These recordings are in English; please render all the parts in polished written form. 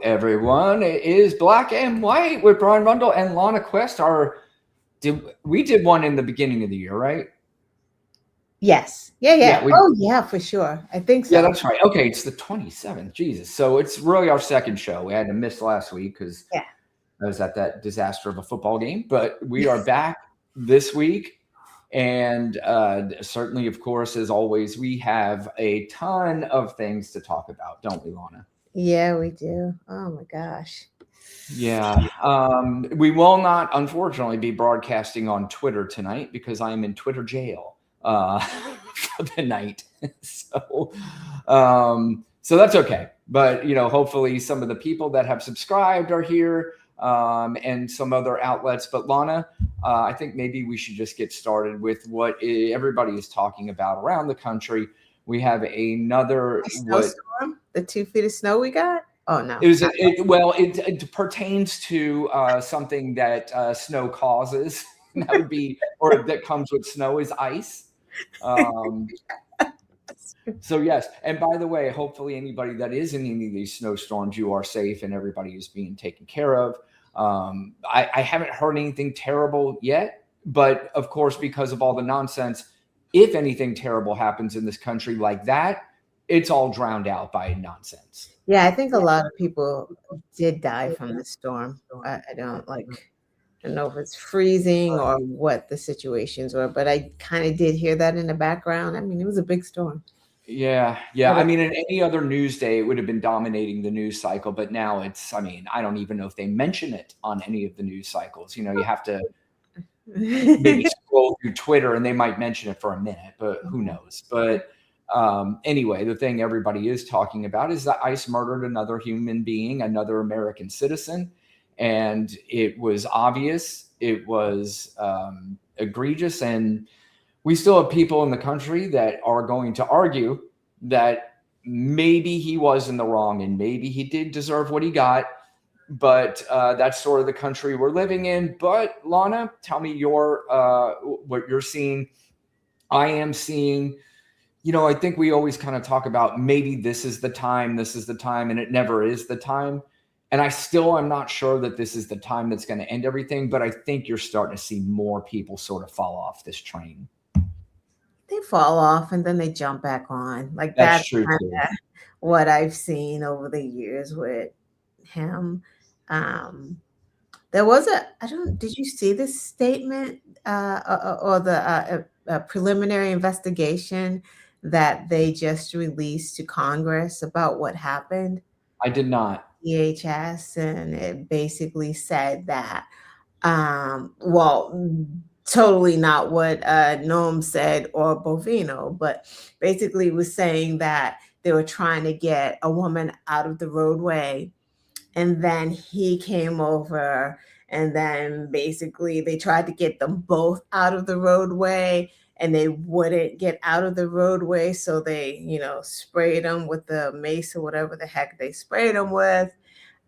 everyone. It is Black and White with Brian Rundle and Lana Quest. We did one in the beginning of the year, right? Yes. Yeah. we- Oh, yeah, for sure. I think so. Yeah, that's right. Okay, it's the 27th. Jesus. So it's really our second show. We had to miss last week because I was at that disaster of a football game. But we are back this week. And certainly, of course, as always, we have a ton of things to talk about, don't we, Lana? Yeah, we do. Oh, my gosh. Yeah. We will not, unfortunately, be broadcasting on Twitter tonight because I am in Twitter jail for the night. So that's okay. But, hopefully some of the people that have subscribed are here and some other outlets. But Lana, I think maybe we should just get started with what everybody is talking about around the country. We have another snowstorm, the 2 feet of snow we got. Oh no! It pertains to something that snow causes. That would be, or that comes with snow, is ice. So yes, and by the way, hopefully anybody that is in any of these snowstorms, you are safe and everybody is being taken care of. I haven't heard anything terrible yet, but of course, because of all the nonsense, if anything terrible happens in this country like that, it's all drowned out by nonsense. Yeah, I think a lot of people did die from the storm. I don't know if it's freezing or what the situations were, but I kind of did hear that in the background. I mean, it was a big storm. Yeah. I mean, in any other news day, it would have been dominating the news cycle, but now I don't even know if they mention it on any of the news cycles. You have to maybe scroll through Twitter and they might mention it for a minute, but who knows? But anyway, the thing everybody is talking about is that ICE murdered another human being, another American citizen. And it was obvious, it was egregious. And we still have people in the country that are going to argue that maybe he was in the wrong and maybe he did deserve what he got. But that's sort of the country we're living in. But Lana, tell me what you're seeing. I am seeing, I think we always kind of talk about maybe this is the time, and it never is the time. And I still am not sure that this is the time that's going to end everything. But I think you're starting to see more people sort of fall off this train. They fall off and then they jump back on. That's true too. What I've seen over the years with him. There was did you see this statement or the preliminary investigation that they just released to Congress about what happened? I did not. DHS, and it basically said that, totally not what Noam said or Bovino, but basically was saying that they were trying to get a woman out of the roadway. And then he came over and then basically they tried to get them both out of the roadway and they wouldn't get out of the roadway. So they, sprayed them with the mace or whatever the heck they sprayed them with.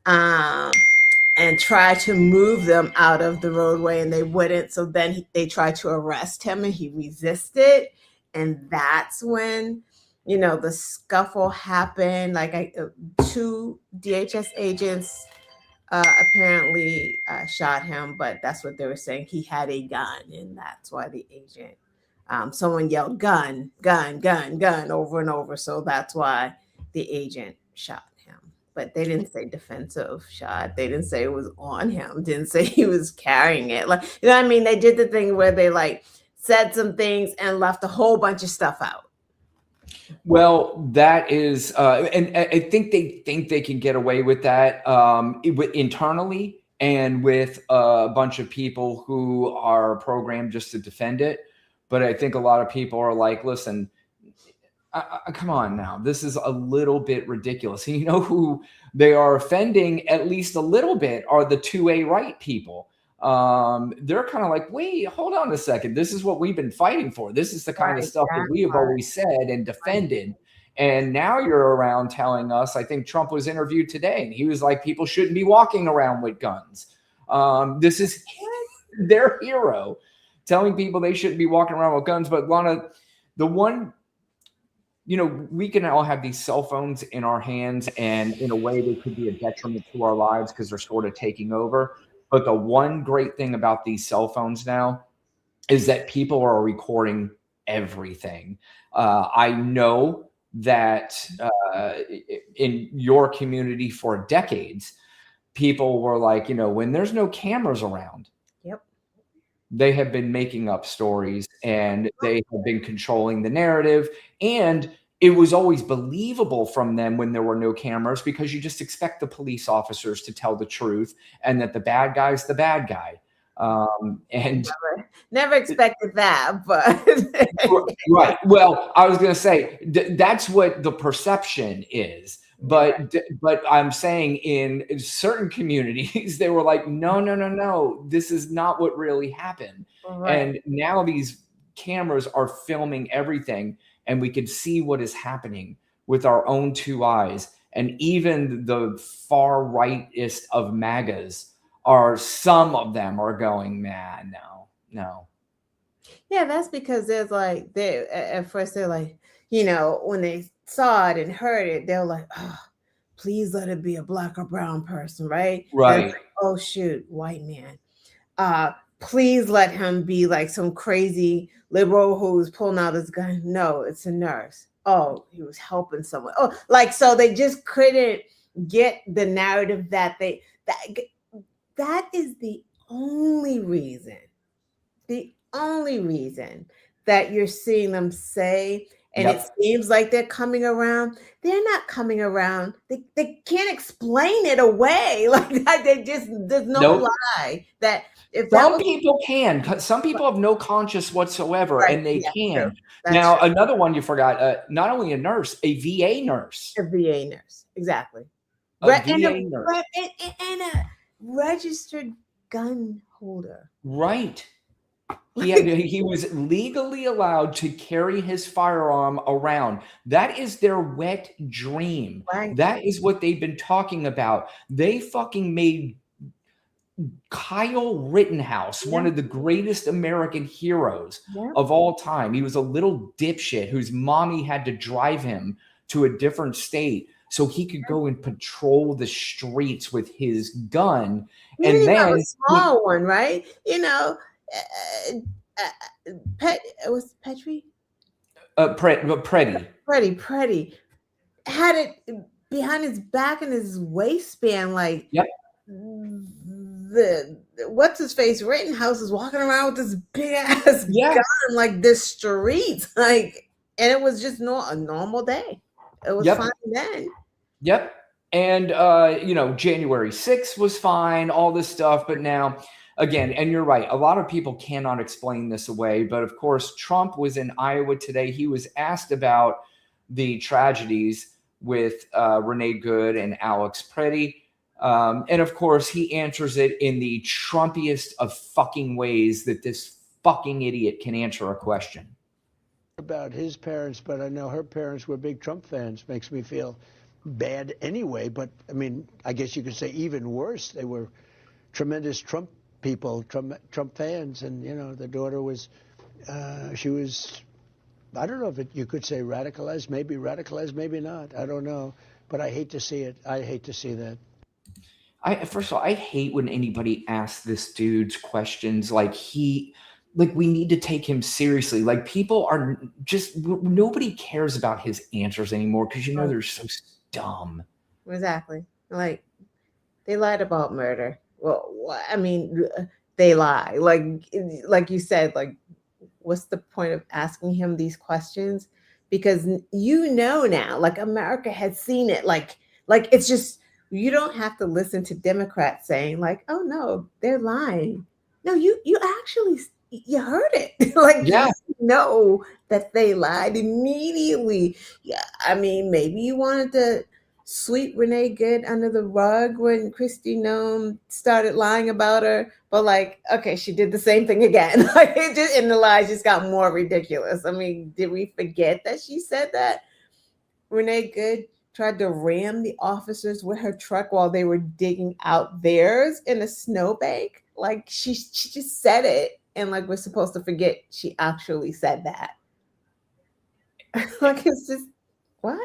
And tried to move them out of the roadway and they wouldn't. So then they tried to arrest him and he resisted. And that's when, the scuffle happened. Two DHS agents apparently shot him, but that's what they were saying. He had a gun and that's why the agent, someone yelled gun, gun, gun, gun over and over. So that's why the agent shot him. But they didn't say defensive shot. They didn't say it was on him. Didn't say he was carrying it. They did the thing where they said some things and left a whole bunch of stuff out. Well, that is, and I think they can get away with that internally and with a bunch of people who are programmed just to defend it. But I think a lot of people are like, listen, come on now, this is a little bit ridiculous. And you know who they are offending at least a little bit are the 2A right people. They're kind of like, wait, hold on a second. This is what we've been fighting for. This is the kind of stuff that we have always said and defended. And now you're around telling us, I think Trump was interviewed today and he was like, people shouldn't be walking around with guns. This is their hero telling people they shouldn't be walking around with guns. But Lana, the one we can all have these cell phones in our hands, and in a way they could be a detriment to our lives because they're sort of taking over. But the one great thing about these cell phones now is that people are recording everything. I know that in your community for decades, people were like, when there's no cameras around, Yep. they have been making up stories and they have been controlling the narrative. And it was always believable from them when there were no cameras because you just expect the police officers to tell the truth and that the bad guy's the bad guy. And Never expected that, but right. Well, I was going to say that's what the perception is. But I'm saying in certain communities, they were like, no, no, no, no, this is not what really happened. right. And now these cameras are filming everything, and we can see what is happening with our own two eyes. And even the far rightist of MAGAs some of them are going, man, no. Yeah, that's because there's like at first they're like, when they saw it and heard it, they're like, oh, please let it be a black or brown person, right? Then it's Right. like, oh shoot, white man. Please let him be like some crazy liberal who's pulling out his gun. No, it's a nurse. Oh, he was helping someone. Oh, like so they just couldn't get the narrative that is the only reason that you're seeing them say, and it Yep. seems like they're coming around. They're not coming around. They can't explain it away. Like that, there's no Nope. lie that if that Some was people can. Some people have no conscience whatsoever, right, and they yeah, true. can. That's Now, true. another one you forgot, not only a nurse, a VA nurse. A VA nurse, exactly. A And VA nurse. a registered gun holder. Right. He was legally allowed to carry his firearm around. That is their wet dream. Right. That is what they've been talking about. They fucking made Kyle Rittenhouse one Yeah. of the greatest American heroes Yeah. of all time. He was a little dipshit whose mommy had to drive him to a different state so he could go and patrol the streets with his gun. He didn't And even have a then small one, right? Uh, it was Petrie? Preddy. Pretty had it behind his back and his waistband, like Yep. the what's his face Rittenhouse is walking around with this big ass Yeah. gun, like this streets, like, and it was just a normal day. It was Yep. fine then. Yep. And January 6th was fine, all this stuff, but now again, and you're right, a lot of people cannot explain this away, but of course Trump was in Iowa today. He was asked about the tragedies with Renee Good and Alex Preddy. And of course, he answers it in the Trumpiest of fucking ways that this fucking idiot can answer a question. About his parents, but I know her parents were big Trump fans. Makes me feel bad anyway. But I mean, I guess you could say even worse. They were tremendous Trump people, Trump fans, and the daughter was, she was, I don't know if you could say radicalized, maybe not. I don't know, but I hate to see it. I hate to see that. First of all, I hate when anybody asks this dude's questions like we need to take him seriously. Like people are just nobody cares about his answers anymore because they're so dumb. Exactly. Like they lied about murder. Well, I mean, they lie. Like you said, like what's the point of asking him these questions? Because now, like America has seen it. Like it's just you don't have to listen to Democrats saying like, "Oh no, they're lying." No, you actually you heard it. Like Yeah. you know that they lied immediately. Yeah, I mean, maybe you wanted to sweep Renee Good under the rug when Kristi Noem started lying about her, but like, okay, she did the same thing again. Like and the lies just got more ridiculous. I mean, did we forget that she said that Renee Good tried to ram the officers with her truck while they were digging out theirs in a snowbank? Like she just said it, and like we're supposed to forget she actually said that. Like it's just What?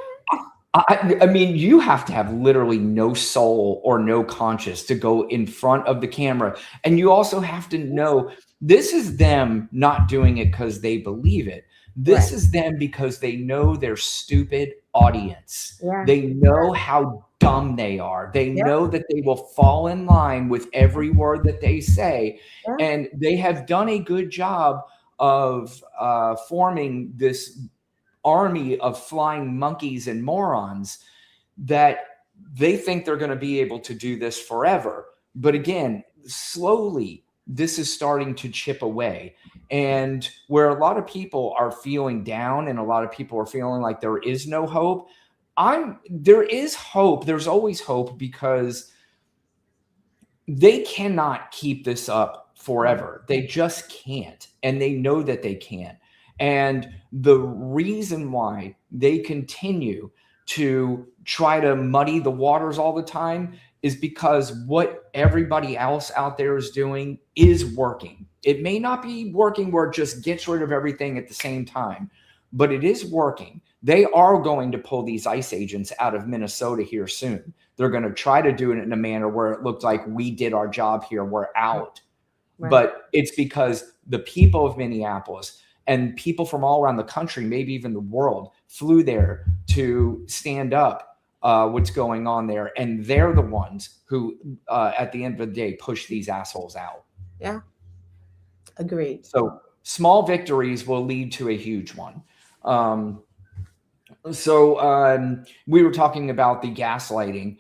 I mean, you have to have literally no soul or no conscience to go in front of the camera. And you also have to know this is them not doing it because they believe it. This is them because they know their stupid audience. Yeah. They know how dumb they are. They know that they will fall in line with every word that they say. Yeah. And they have done a good job of forming this army of flying monkeys and morons that they think they're going to be able to do this forever. But again, slowly, this is starting to chip away. And where a lot of people are feeling down and a lot of people are feeling like there is no hope, there is hope. There's always hope because they cannot keep this up forever. They just can't. And they know that they can't. And the reason why they continue to try to muddy the waters all the time is because what everybody else out there is doing is working. It may not be working where it just gets rid of everything at the same time, but it is working. They are going to pull these ICE agents out of Minnesota here soon. They're going to try to do it in a manner where it looked like we did our job here, we're out. Right. But it's because the people of Minneapolis and people from all around the country, maybe even the world, flew there to stand up what's going on there. And they're the ones who, at the end of the day, push these assholes out. Yeah. Agreed. So small victories will lead to a huge one. We were talking about the gaslighting.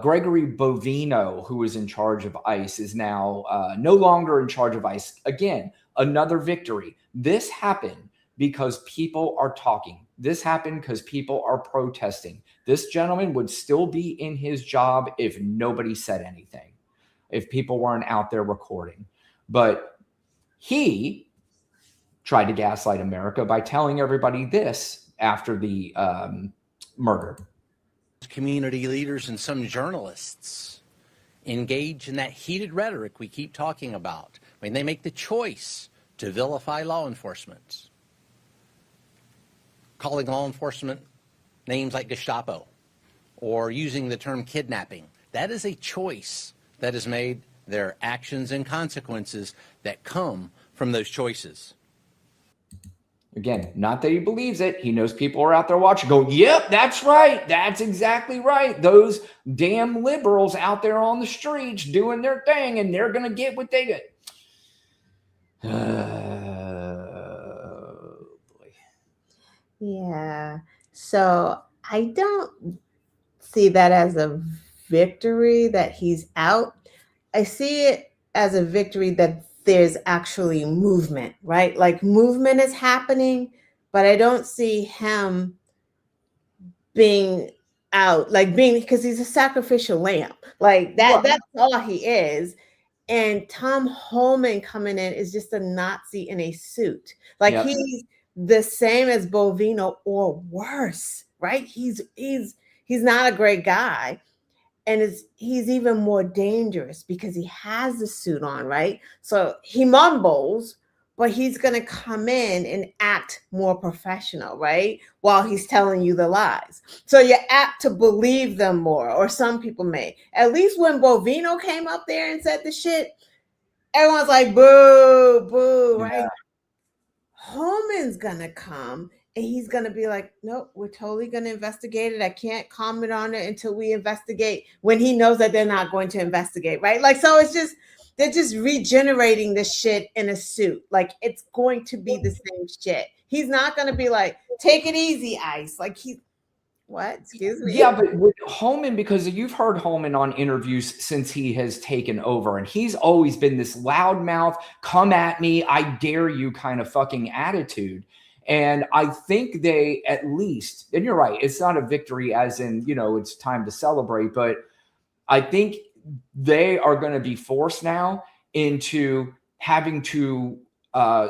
Gregory Bovino, who was in charge of ICE, is now no longer in charge of ICE. Again, another victory. This happened because people are talking. This happened because people are protesting. This gentleman would still be in his job if nobody said anything, if people weren't out there recording. But he tried to gaslight America by telling everybody this after the murder. Community leaders and some journalists engage in that heated rhetoric we keep talking about. I mean, they make the choice to vilify law enforcement, calling law enforcement names like Gestapo or using the term kidnapping. That is a choice that is made. There are actions and consequences that come from those choices. Again, not that he believes it. He knows people are out there watching, go, yep, that's right. That's exactly right. Those damn liberals out there on the streets doing their thing, and they're going to get what they get. Boy. Yeah. So I don't see that as a victory that he's out. I see it as a victory that there's actually movement, right? Like movement is happening, but I don't see him being out, like being, because he's a sacrificial lamb. Like that's all he is. And Tom Homan coming in is just a Nazi in a suit. Like he's the same as Bovino or worse, right? He's not a great guy. And he's even more dangerous because he has the suit on, right? So he mumbles, but he's going to come in and act more professional, right? While he's telling you the lies. So you're apt to believe them more, or some people may. At least when Bovino came up there and said the shit, everyone's like, boo, boo, right? Homan's going to come. And he's going to be like, nope, we're totally going to investigate it. I can't comment on it until we investigate, when he knows that they're not going to investigate, right? Like, so they're just regenerating the shit in a suit. Like, it's going to be the same shit. He's not going to be like, take it easy, ICE. Like, what? Excuse me? Yeah, but with Homan, because you've heard Homan on interviews since he has taken over, and he's always been this loudmouth, come at me, I dare you kind of fucking attitude. And I think they at least, and you're right, it's not a victory as in, it's time to celebrate, but I think they are going to be forced now into having to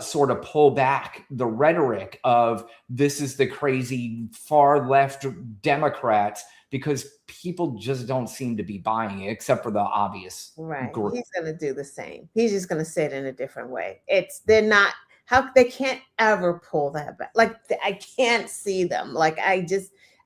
sort of pull back the rhetoric of this is the crazy far left Democrats, because people just don't seem to be buying it, except for the obvious. Right. Group. He's going to do the same. He's just going to say it in a different way. They can't ever pull that back. Like, I can't see them. Like, I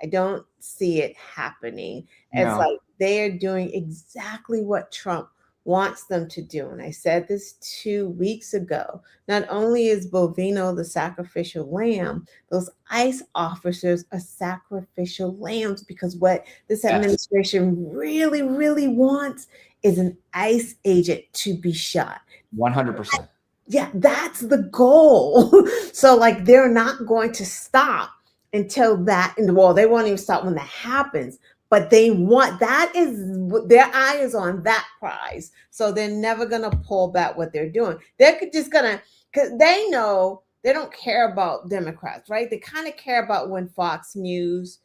I don't see it happening. It's No. like they're doing exactly what Trump wants them to do. And I said this 2 weeks ago. Not only is Bovino the sacrificial lamb, those ICE officers are sacrificial lambs, because what this Yes. administration really, really wants is an ICE agent to be shot. 100%. Yeah, that's the goal. So like they're not going to stop until that, and well, they won't even stop when that happens. But they want, that is, their eye is on that prize. So they're never gonna pull back what they're doing. They're just gonna, because they know they don't care about Democrats, right? They kind of care about when Fox News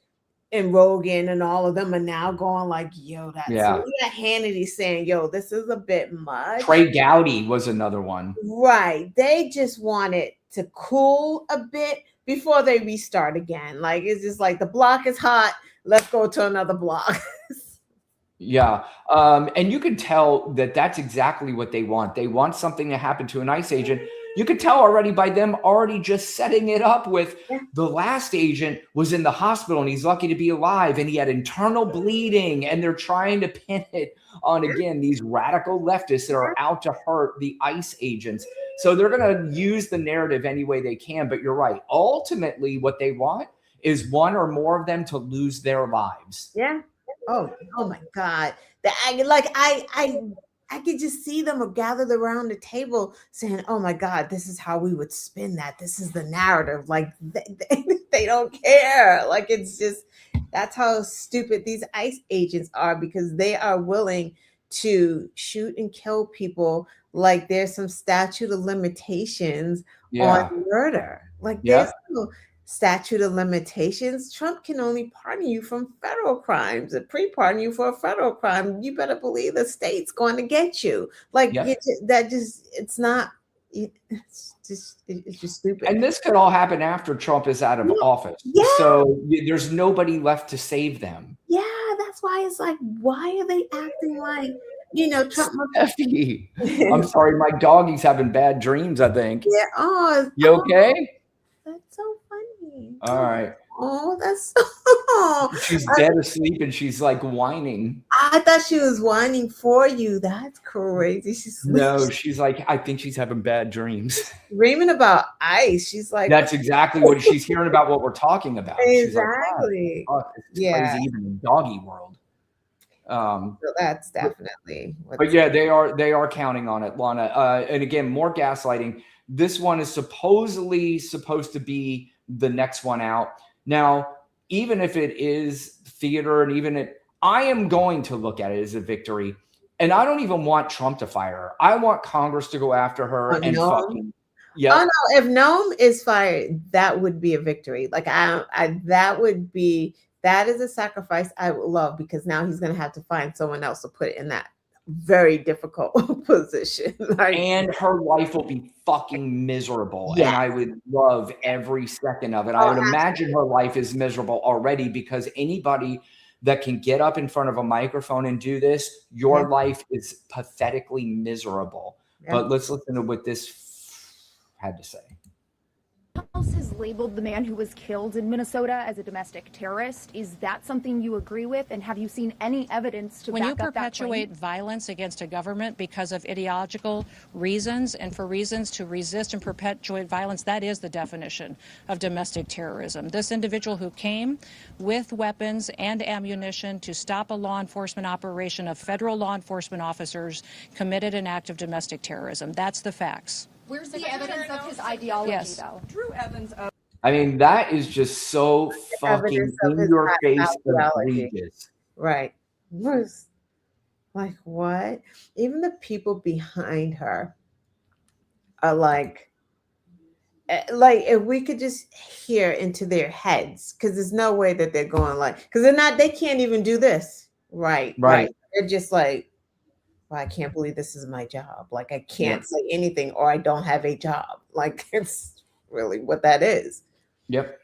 and Rogan and all of them are now going like, yo, that's, Yeah. we got Hannity saying, yo, this is a bit much. Trey Gowdy was another one. Right. They just want it to cool a bit before they restart again. Like, it's just like the block is hot. Let's go to another block. Yeah. And you can tell that that's exactly what they want. They want something to happen to an ICE agent. You could tell already by them already just setting it up with the last agent was in the hospital and he's lucky to be alive and he had internal bleeding, and they're trying to pin it on, again, these radical leftists that are out to hurt the ICE agents. So they're going to use the narrative any way they can. But you're right. Ultimately, what they want is one or more of them to lose their lives. Yeah. Oh my God. I could just see them gathered around the table saying, oh my God, this is how we would spin that. This is the narrative. Like they don't care. Like, it's just, that's how stupid these ICE agents are, because they are willing to shoot and kill people like there's some statute of limitations on murder. Like there's no statute of limitations. Trump can only pardon you from federal crimes and pre-pardon you for a federal crime. You better believe the state's going to get you. Like it's not. It's just stupid. And this could all happen after Trump is out of office. Yeah. So there's nobody left to save them. Yeah, that's why it's like, why are they acting like, Trump? Steffi, I'm sorry, my doggy's having bad dreams, I think. Yeah. Oh, you okay? That's so funny. All right. Oh, that's she's dead asleep and she's like whining. I thought she was whining for you. That's crazy. She's like, I think she's having bad dreams. Dreaming about ICE. She's like, that's exactly what she's hearing about, what we're talking about. Exactly. She's like, it's crazy, even in doggy world. So that's definitely. But yeah, they are counting on it, Lana. And again, more gaslighting. This one is supposedly supposed to be the next one out. Now, even if it is theater, and I am going to look at it as a victory. And I don't even want Trump to fire her. I want Congress to go after her Oh fucking. Yeah. Oh no! If Noam is fired, that would be a victory. Like that is a sacrifice I would love, because now he's going to have to find someone else to put in that very difficult position. And her life will be fucking miserable. Yeah. And I would love every second of it. I would imagine her life is miserable already, because anybody that can get up in front of a microphone and do this, your life is pathetically miserable. But let's listen to what this had to say. House has labeled the man who was killed in Minnesota as a domestic terrorist. Is that something you agree with? And have you seen any evidence to back up that claim? When you perpetuate violence against a government because of ideological reasons and for reasons to resist and perpetuate violence, that is the definition of domestic terrorism. This individual who came with weapons and ammunition to stop a law enforcement operation of federal law enforcement officers committed an act of domestic terrorism. That's the facts. Where's the evidence of his ideology, though? True evidence of. I mean, that is just so fucking in your face egregious. Right. Like, what? Even the people behind her are like if we could just hear into their heads, because there's no way that they're going because they can't even do this. Right. They're just like, well, I can't believe this is my job. Like, I can't say anything, or I don't have a job. Like, it's really what that is. Yep.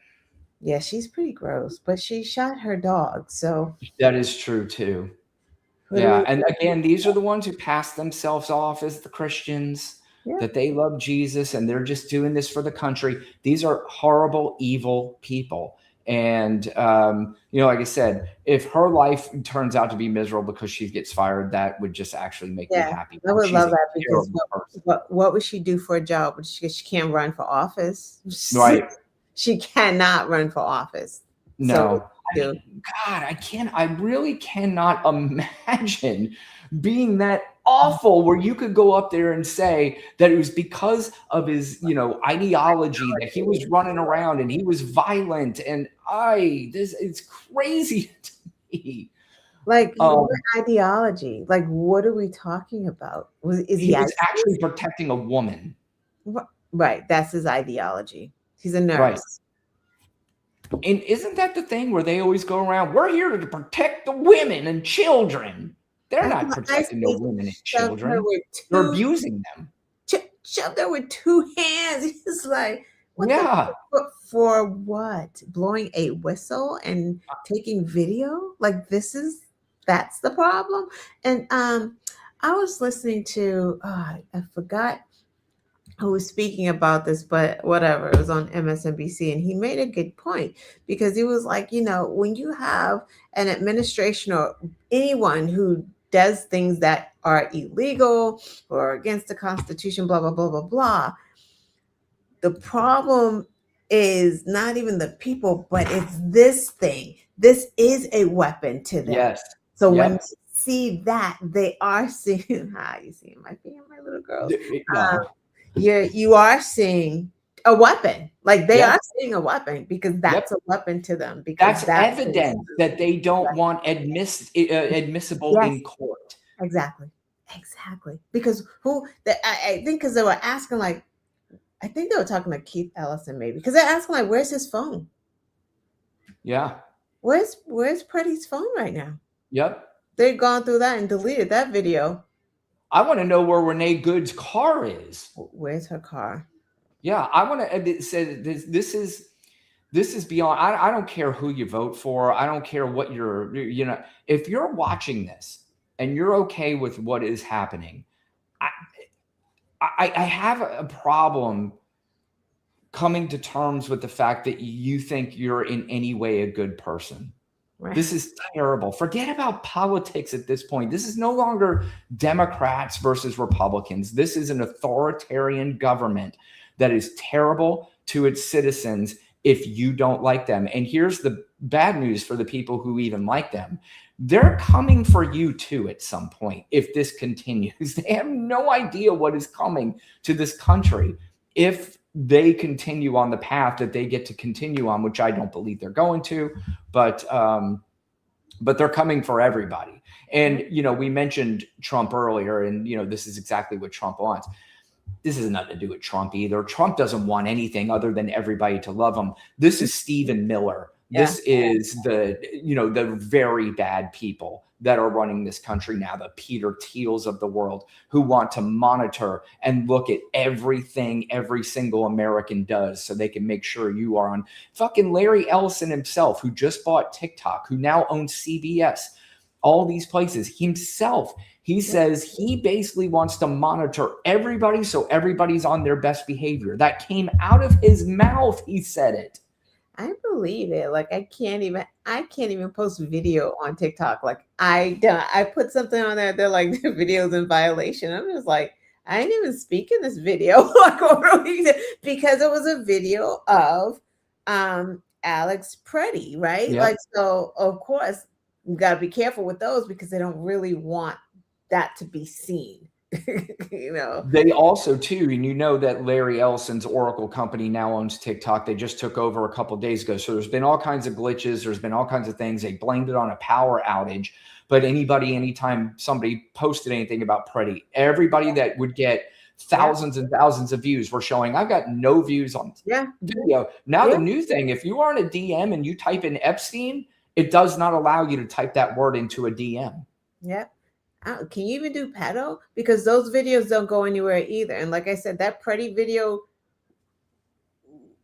Yeah, she's pretty gross, but she shot her dog. So that is true too. Yeah. And again, these are the ones who pass themselves off as the Christians, that they love Jesus and they're just doing this for the country. These are horrible, evil people. And, like I said, if her life turns out to be miserable because she gets fired, that would just actually make me happy. I would She's love a that because terrible what would she do for a job? She can't run for office. Right. She cannot run for office. No. So, I really cannot imagine being that awful where you could go up there and say that it was because of his, ideology that he was running around and he was violent. And this is crazy to me. Like, what ideology? Like, what are we talking about? He was actually protecting a woman. Right. That's his ideology. He's a nurse. Right. And isn't that the thing where they always go around, we're here to protect the women and children? They're not protecting the women and children. They're abusing them. Shoved her with 2 hands. It's like, for what? Blowing a whistle and taking video? Like, that's the problem. And I was listening to, I forgot who was speaking about this, but whatever, it was on MSNBC, and he made a good point because he was like, when you have an administration or anyone who does things that are illegal or against the Constitution, blah, blah, blah, blah, blah, the problem is not even the people, but it's this thing. This is a weapon to them. Yes. So when you see that, they are seeing, you see my little girls. You are seeing a weapon. Like they are seeing a weapon because that's a weapon to them. Because that's evidence that they don't want admissible in court. Exactly. Because I think because they were asking, like, I think they were talking to Keith Ellison maybe, because they're asking, like, where's his phone? Yeah. Where's Pretty's phone right now? Yep. They've gone through that and deleted that video. I want to know where Renee Good's car is. Where's her car? Yeah, I want to say this is beyond. I don't care who you vote for. I don't care what if you're watching this and you're okay with what is happening, I have a problem coming to terms with the fact that you think you're in any way a good person. Right. This is terrible. Forget about politics at this point. This is no longer Democrats versus Republicans. This is an authoritarian government that is terrible to its citizens if you don't like them. And here's the bad news for the people who even like them. They're coming for you too at some point if this continues. They have no idea what is coming to this country if they continue on the path that they get to continue on, which I don't believe they're going to, but they're coming for everybody. And, we mentioned Trump earlier, and, this is exactly what Trump wants. This has nothing to do with Trump either. Trump doesn't want anything other than everybody to love him. This is Stephen Miller. This is the very bad people that are running this country now, the Peter Thiels of the world, who want to monitor and look at everything every single American does so they can make sure you are on. Fucking Larry Ellison himself, who just bought TikTok, who now owns CBS, all these places himself. He says he basically wants to monitor everybody so everybody's on their best behavior. That came out of his mouth. He said it. I believe it. Like I can't even post video on TikTok. Like I put something on there. They're like, the video's in violation. I'm just like, I didn't even speak in this video. Because it was a video of Alex Pretty, right? Yep. Like, so of course you gotta be careful with those because they don't really want that to be seen. They also too, and that Larry Ellison's Oracle company now owns TikTok. They just took over a couple of days ago. So there's been all kinds of glitches. There's been all kinds of things. They blamed it on a power outage. But anytime somebody posted anything about Pretty, everybody that would get thousands and thousands of views were showing, I've got no views on video. Now the new thing, if you are in a DM and you type in Epstein, it does not allow you to type that word into a DM. Yep. Can you even do pedo? Because those videos don't go anywhere either. And like I said, that Pretty video,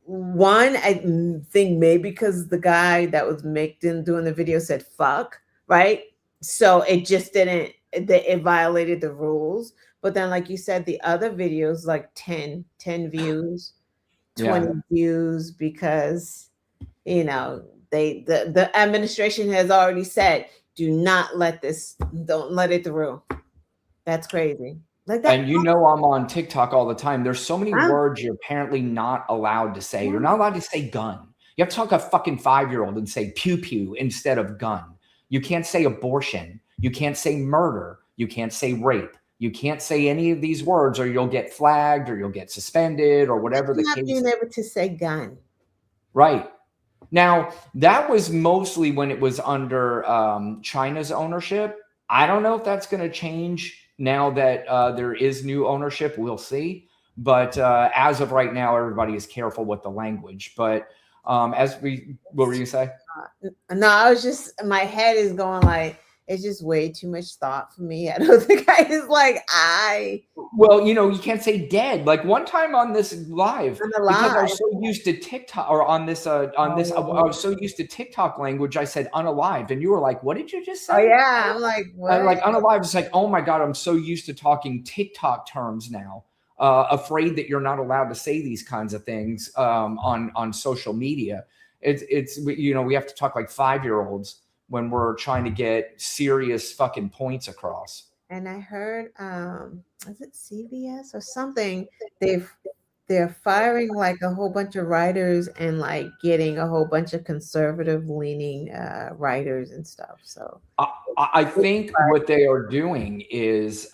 one, I think maybe because the guy that was doing the video said fuck, right? So it just it violated the rules. But then, like you said, the other videos, like 10 views, 20 views, because You know, the administration has already said, don't let it through. That's crazy. Like that. And I'm on TikTok all the time. There's so many words you're apparently not allowed to say. You're not allowed to say gun. You have to talk to a fucking 5-year-old and say pew pew instead of gun. You can't say abortion. You can't say murder. You can't say rape. You can't say any of these words or you'll get flagged or you'll get suspended or whatever the case. Being able to say gun. Right. Now, that was mostly when it was under China's ownership. I don't know if that's going to change now that there is new ownership. We'll see. But as of right now, everybody is careful with the language. But what were you say? No, I was just, my head is going like, it's just way too much thought for me. I don't think Well, you can't say dead. Like one time on this live, because I was so used to TikTok or I was so used to TikTok language. I said unalived, and you were like, "What did you just say?" Oh yeah, I'm like, what? I'm like unalived. It's like, oh my god, I'm so used to talking TikTok terms now. Afraid that you're not allowed to say these kinds of things on social media. It's we have to talk like 5-year-olds when we're trying to get serious fucking points across. And I heard, is it CBS or something? They're firing like a whole bunch of writers and like getting a whole bunch of conservative leaning writers and stuff. So I think what they are doing is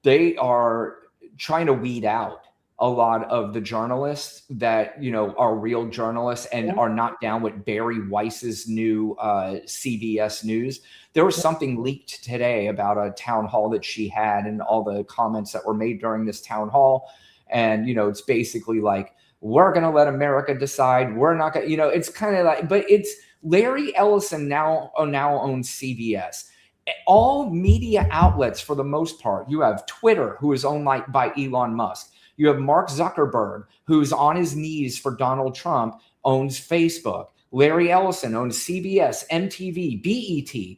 they are trying to weed out a lot of the journalists that are real journalists and are not down with Barry Weiss's new CBS News. There was something leaked today about a town hall that she had and all the comments that were made during this town hall. And it's basically like, we're going to let America decide. We're not going to, it's kind of like, but it's Larry Ellison now owns CBS. All media outlets, for the most part, you have Twitter, who is owned by Elon Musk. You have Mark Zuckerberg, who's on his knees for Donald Trump, owns Facebook. Larry Ellison owns CBS, MTV, BET,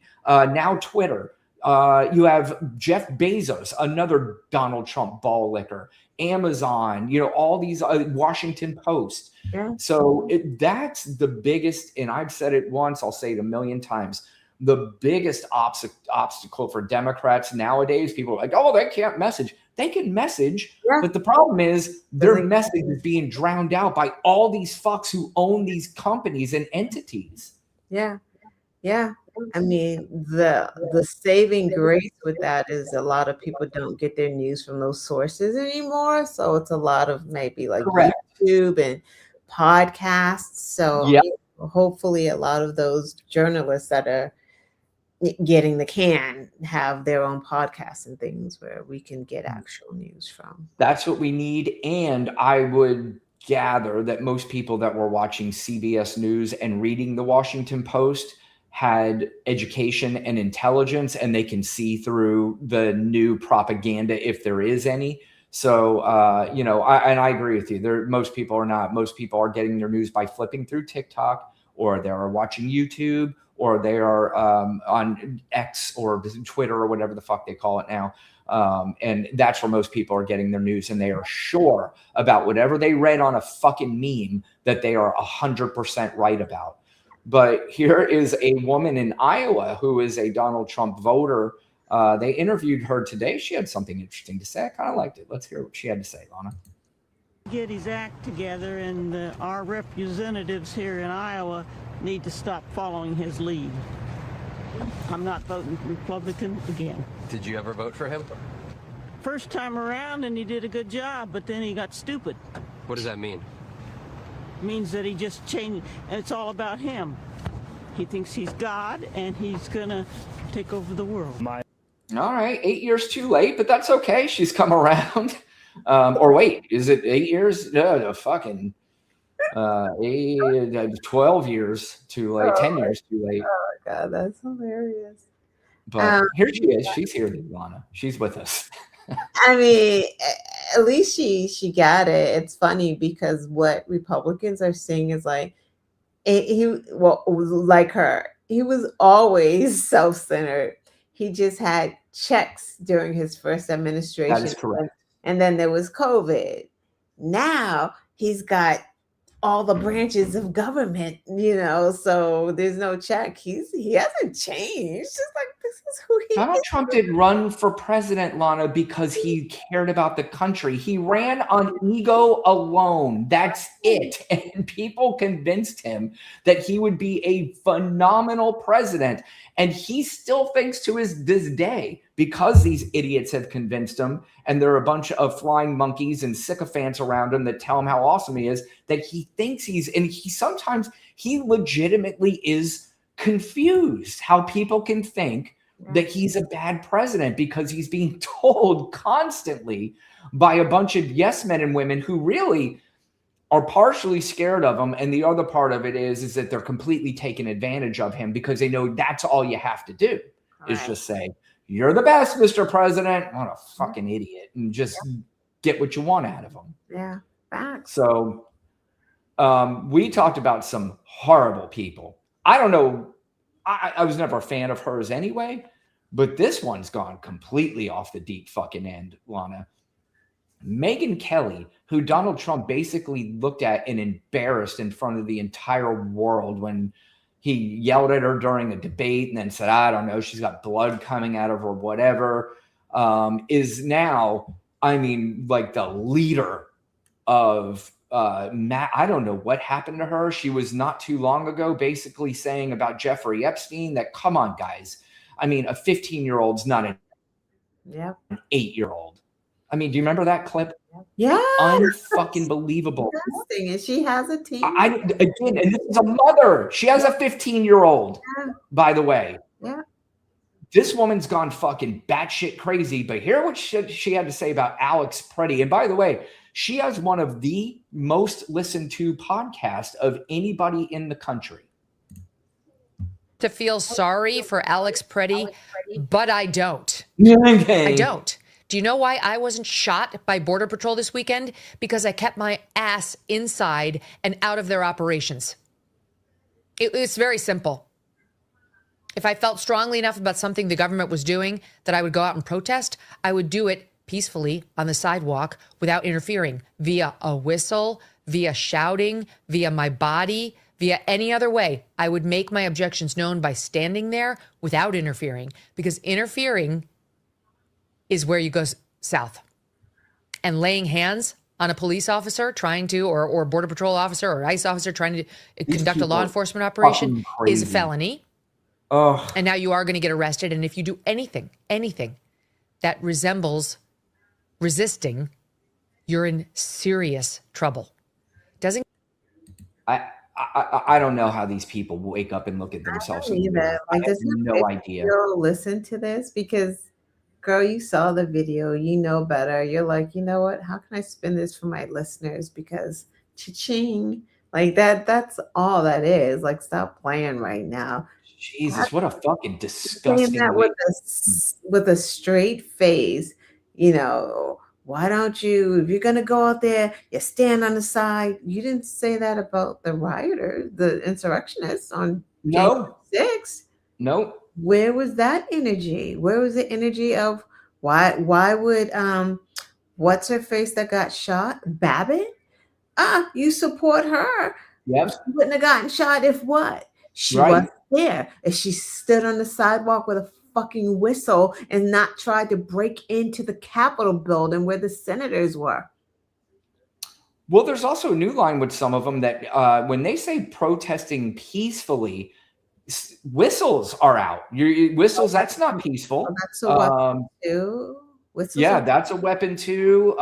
now Twitter. You have Jeff Bezos, another Donald Trump ball licker, Amazon, all these Washington Post. Yeah. So that's the biggest, and I've said it once, I'll say it a million times. The biggest obstacle for Democrats nowadays, people are like, oh, they can't message. They can message, but the problem is their message is being drowned out by all these fucks who own these companies and entities. Yeah. Yeah. I mean, the saving grace with that is a lot of people don't get their news from those sources anymore. So it's a lot of maybe like YouTube and podcasts. So hopefully a lot of those journalists that are getting the can have their own podcasts and things where we can get actual news from. That's what we need. And I would gather that most people that were watching CBS News and reading the Washington Post had education and intelligence, and they can see through the new propaganda if there is any. So, I agree with you. Most people are not. Most people are getting their news by flipping through TikTok, or they are watching YouTube, or they are on X or Twitter or whatever the fuck they call it now. And that's where most people are getting their news, and they are sure about whatever they read on a fucking meme that they are 100% right about. But here is a woman in Iowa who is a Donald Trump voter. They interviewed her today. She had something interesting to say. I kind of liked it. Let's hear what she had to say, Lana. Get his act together, and our representatives here in Iowa need to stop following his lead. I'm not voting Republican again. Did you ever vote for him? First time around, and he did a good job, but then he got stupid. What does that mean? It means that he just changed, and it's all about him. He thinks he's God, and he's gonna take over the world. All right, 8 years too late, but that's okay. She's come around. Or wait, is it 8 years? No, fucking 12 years too late, 10 years too late. Oh my God, that's hilarious. But here she is. She's here, Lana. She's with us. I mean, at least she got it. It's funny because what Republicans are seeing is like, like her, he was always self-centered. He just had checks during his first administration. That is correct. And then there was COVID. Now he's got all the branches of government, so there's no check. He hasn't changed. It's just like this is who he Donald is. Trump didn't run for president, Lana, because he cared about the country. He ran on ego alone. That's it. And people convinced him that he would be a phenomenal president. And he still thinks to this day, because these idiots have convinced him, and there are a bunch of flying monkeys and sycophants around him that tell him how awesome he is, that he thinks he legitimately is confused how people can think that he's a bad president, because he's being told constantly by a bunch of yes men and women who really are partially scared of him. And the other part of it is that they're completely taking advantage of him, because they know that's all you have to do is just say, you're the best, Mr. President. What a fucking idiot. And just get what you want out of him. Yeah, facts. So we talked about some horrible people. I don't know. I was never a fan of hers anyway, but this one's gone completely off the deep fucking end, Lana. Megyn Kelly, who Donald Trump basically looked at and embarrassed in front of the entire world when he yelled at her during a debate and then said, I don't know, she's got blood coming out of her, whatever, is now, like the leader of I don't know what happened to her. She was not too long ago basically saying about Jeffrey Epstein that, come on, guys. A 15-year-old's not an 8-year-old. Do you remember that clip? Yeah. Unfucking believable. And she has a team. And this is a mother. She has a 15-year-old, by the way. Yeah. This woman's gone fucking batshit crazy, but hear what she had to say about Alex Preddy. And by the way, she has one of the most listened to podcasts of anybody in the country. To feel sorry for Alex Preddy, but I don't. Okay. I don't. Do you know why I wasn't shot by Border Patrol this weekend? Because I kept my ass inside and out of their operations. It's very simple. If I felt strongly enough about something the government was doing that I would go out and protest, I would do it peacefully on the sidewalk without interfering, via a whistle, via shouting, via my body, via any other way. I would make my objections known by standing there without interfering, because interfering is where you go south. And laying hands on a police officer trying to, or Border Patrol officer or ICE officer trying to conduct a law enforcement operation is a felony. Oh. And now you are going to get arrested. And if you do anything that resembles resisting, you're in serious trouble. Doesn't I don't know how these people wake up and look at themselves. I have no idea. Listen to this, because girl, you saw the video, you know better. You're like, you know what? How can I spin this for my listeners? Because cha-ching, like that's all that is. Like, stop playing right now. Jesus, what a fucking disgusting that with a straight face, why don't you, if you're going to go out there, you stand on the side. You didn't say that about the rioters, the insurrectionists on January 6th. No. Where was that energy? Where was the energy of why would what's her face that got shot? Babbitt? You support her. Yep. She wouldn't have gotten shot if what? She wasn't there. If she stood on the sidewalk with a fucking whistle and not tried to break into the Capitol building where the senators were. Well, there's also a new line with some of them that when they say protesting peacefully, whistles are out. Whistles, that's not peaceful. Oh, that's a weapon too. That's a weapon too.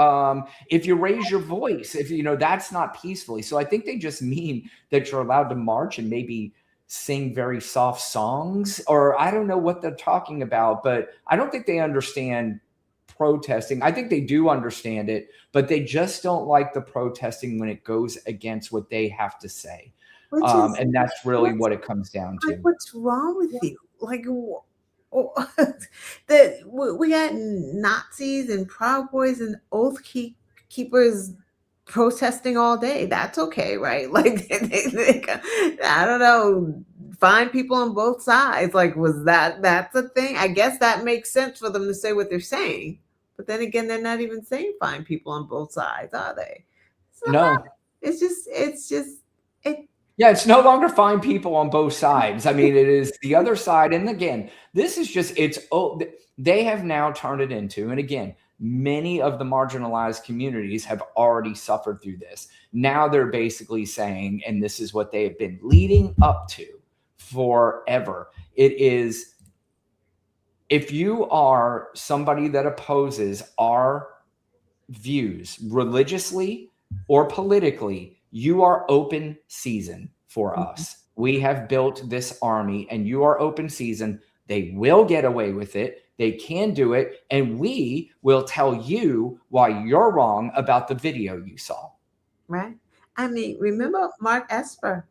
If you raise your voice, that's not peacefully. So I think they just mean that you're allowed to march and maybe sing very soft songs, or I don't know what they're talking about, but I don't think they understand protesting. I think they do understand it, but they just don't like the protesting when it goes against what they have to say. And that's really what it comes down to. Like, what's wrong with you? Like, that we got Nazis and Proud Boys and Oath Keepers protesting all day. That's okay, right? Like, I don't know, find people on both sides. Like, that's a thing? I guess that makes sense for them to say what they're saying. But then again, they're not even saying find people on both sides, are they? No. It's just it. Yeah, it's no longer fine people on both sides. I mean, it is the other side. And again, this is just, they have now turned it into, and again, many of the marginalized communities have already suffered through this. Now they're basically saying, and this is what they have been leading up to forever. It is, if you are somebody that opposes our views religiously or politically, you are open season for us. We have built this army and you are open season. They will get away with it. They can do it. And we will tell you why you're wrong about the video you saw. Right. I mean, remember Mark Esper?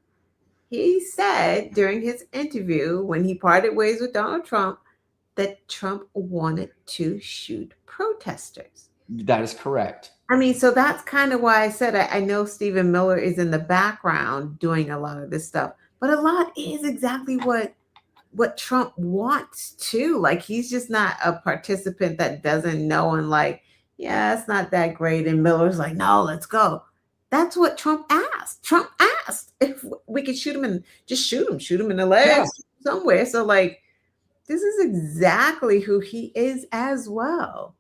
He said during his interview when he parted ways with Donald Trump that Trump wanted to shoot protesters. That is correct. I mean, so that's kind of why I said I know Stephen Miller is in the background doing a lot of this stuff, but a lot is exactly what Trump wants to. Like, he's just not a participant that doesn't know and like, yeah, it's not that great. And Miller's like, no, let's go. That's what Trump asked. Trump asked if we could shoot him and just shoot him in the legs somewhere. So like, this is exactly who he is as well.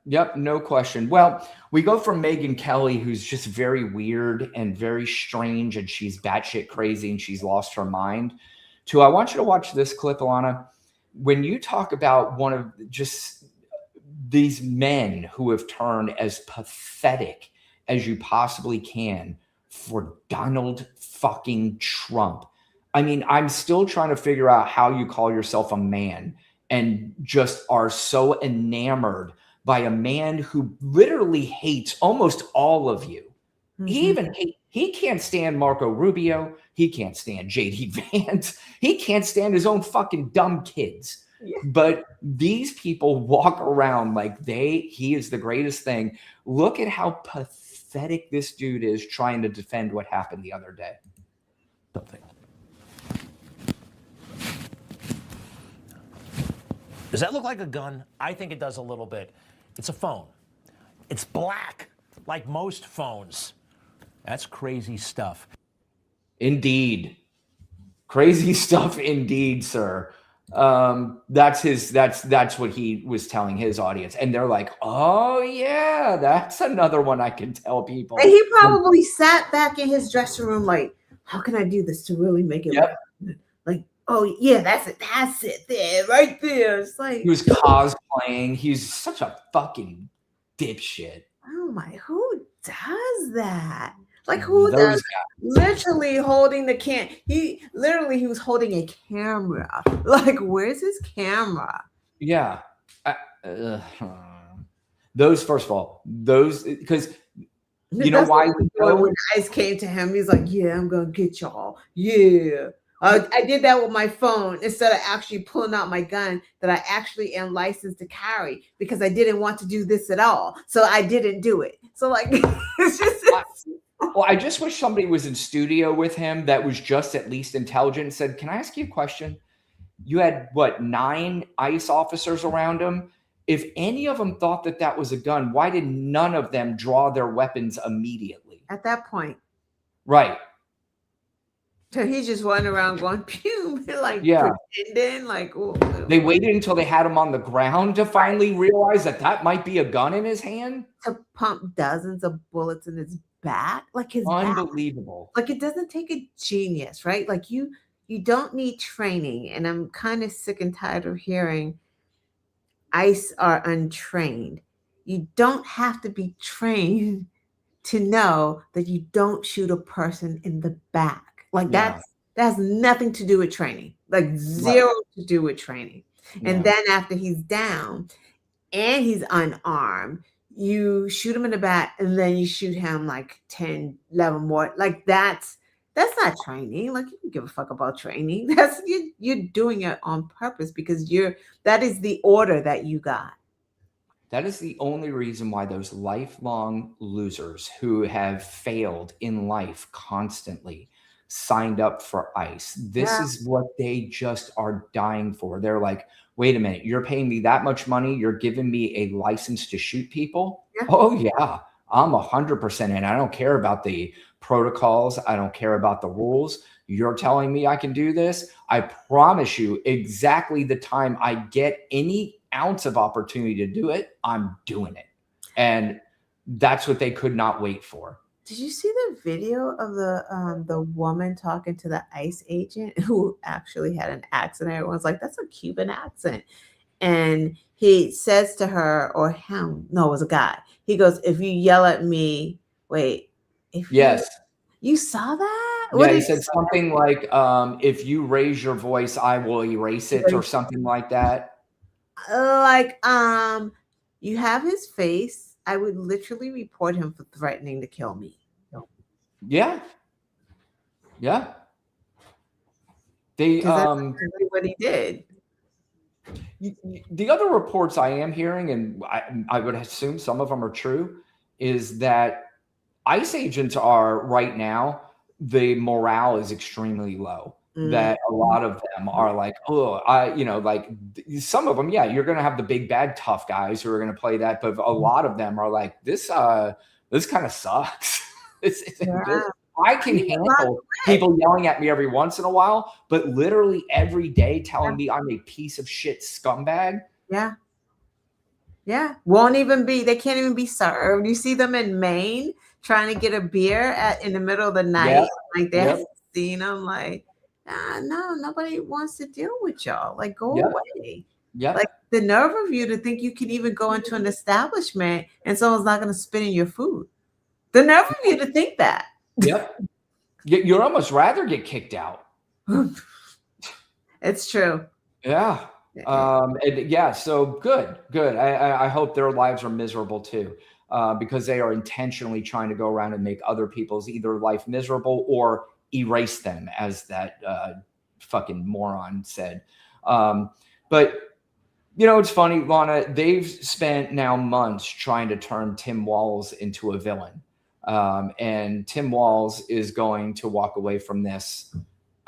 Yep, no question. Well, we go from Megyn Kelly, who's just very weird and very strange, and she's batshit crazy and she's lost her mind, to I want you to watch this clip, Alana. When you talk about one of just these men who have turned as pathetic as you possibly can for Donald fucking Trump. I mean, I'm still trying to figure out how you call yourself a man and just are so enamored by a man who literally hates almost all of you. Mm-hmm. He can't stand Marco Rubio. He can't stand JD Vance. He can't stand his own fucking dumb kids. Yeah. But these people walk around like he is the greatest thing. Look at how pathetic this dude is trying to defend what happened the other day. Something. Does that look like a gun? I think it does a little bit. It's a phone. It's black, like most phones. That's crazy stuff. Indeed. Crazy stuff indeed, sir. That's what he was telling his audience. And they're like, oh yeah, that's another one I can tell people. And he probably sat back in his dressing room like, how can I do this to really make it look like, oh yeah, that's it there, right there. It's like, he was cosplaying. He's such a fucking dipshit. Oh my, who does that? Like, who does literally holding the he was holding a camera. Like, where's his camera? Yeah. Those, first of all, because you know why? When ICE came to him, he's like, yeah, I'm going to get y'all. Yeah. I did that with my phone instead of actually pulling out my gun that I actually am licensed to carry because I didn't want to do this at all. So I didn't do it. So like, it's just. Well, I just wish somebody was in studio with him that was just at least intelligent and said, can I ask you a question? You had, 9 ICE officers around him. If any of them thought that was a gun, why did none of them draw their weapons immediately? At that point. Right. So he's just running around going, pew, like pretending, like. Oh. They waited until they had him on the ground to finally realize that might be a gun in his hand. To pump dozens of bullets in his back, like his unbelievable. Back. Like, it doesn't take a genius, right? Like you don't need training. And I'm kind of sick and tired of hearing ICE are untrained. You don't have to be trained to know that you don't shoot a person in the back. Like that has nothing to do with training, like zero to do with training. Yeah. And then after he's down and he's unarmed, you shoot him in the back and then you shoot him like 10, 11 more. Like that's not training. Like, you don't give a fuck about training. That's you're doing it on purpose because that is the order that you got. That is the only reason why those lifelong losers who have failed in life constantly signed up for ICE. This is what they just are dying for. They're like, wait a minute, you're paying me that much money. You're giving me a license to shoot people. Yeah. Oh yeah. I'm 100% in. I don't care about the protocols. I don't care about the rules. You're telling me I can do this. I promise you, exactly the time I get any ounce of opportunity to do it, I'm doing it. And that's what they could not wait for. Did you see the video of the woman talking to the ICE agent who actually had an accent? Everyone's like, "That's a Cuban accent," and he says to her or him, no, it was a guy. He goes, "If you yell at me, wait, if Yes. you saw that? Yeah, he said something like, if you raise your voice, I will erase it, or something like that. Like, you have his face. I would literally report him for threatening to kill me. Yeah. Yeah. They, That's exactly what he did. the other reports I am hearing, and I would assume some of them are true, is that ICE agents are right now, the morale is extremely low. That a lot of them are like, oh, like some of them, yeah, you're going to have the big bad tough guys who are going to play that, but a lot of them are like, this kind of sucks. I can handle people yelling at me every once in a while, but literally every day telling me I'm a piece of shit scumbag. Yeah. Yeah. They can't even be served. You see them in Maine trying to get a beer in the middle of the night. Like they're seeing them like, no, nobody wants to deal with y'all. Like, go away. Yeah. Like the nerve of you to think you can even go into an establishment and someone's not going to spit in your food. The nerve of you to think that. Yep. You'd almost rather get kicked out. It's true. Yeah. So good. I hope their lives are miserable too, because they are intentionally trying to go around and make other people's either life miserable or erase them, as that fucking moron said. But it's funny, Lana, they've spent now months trying to turn Tim Walz into a villain. And Tim Walz is going to walk away from this,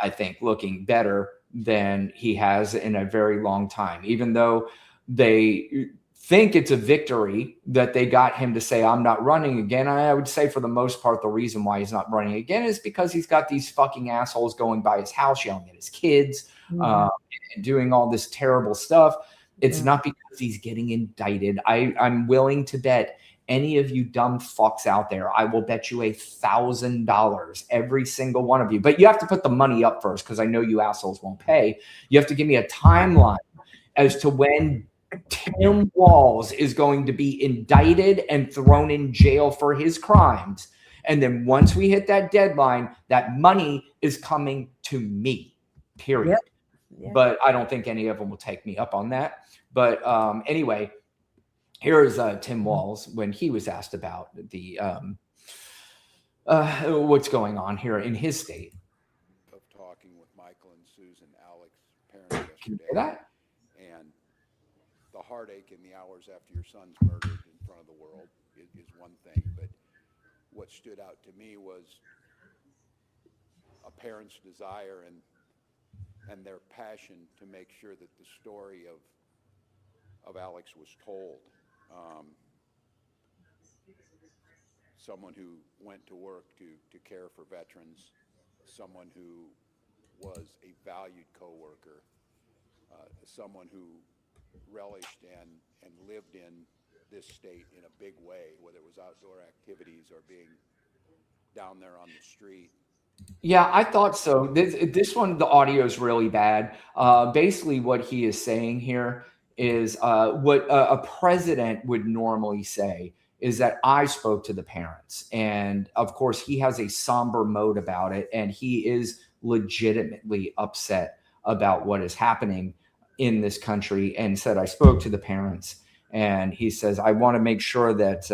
I think, looking better than he has in a very long time, even though they think it's a victory that they got him to say, I'm not running again. I would say for the most part, the reason why he's not running again is because he's got these fucking assholes going by his house, yelling at his kids, and doing all this terrible stuff. It's not because he's getting indicted. I'm willing to bet any of you dumb fucks out there, I will bet you $1,000, every single one of you. But you have to put the money up first, because I know you assholes won't pay. You have to give me a timeline as to when Tim Walz is going to be indicted and thrown in jail for his crimes. And then once we hit that deadline, that money is coming to me, period. Yep. Yeah. But I don't think any of them will take me up on that. But anyway, here is Tim Walz when he was asked about the what's going on here in his state. Of talking with Michael and Susan, Alex, parents yesterday. Can you hear that? And the heartache in the hours after your son's murdered in front of the world is one thing, but what stood out to me was a parent's desire and their passion to make sure that the story of Alex was told. Someone who went to work to care for veterans, someone who was a valued coworker, someone who relished and lived in this state in a big way, whether it was outdoor activities or being down there on the street. Yeah, I thought so. This one, the audio is really bad. Basically, what he is saying here is what a president would normally say is that I spoke to the parents. And of course, he has a somber mode about it. And he is legitimately upset about what is happening in this country, and said, I spoke to the parents. And he says, I want to make sure that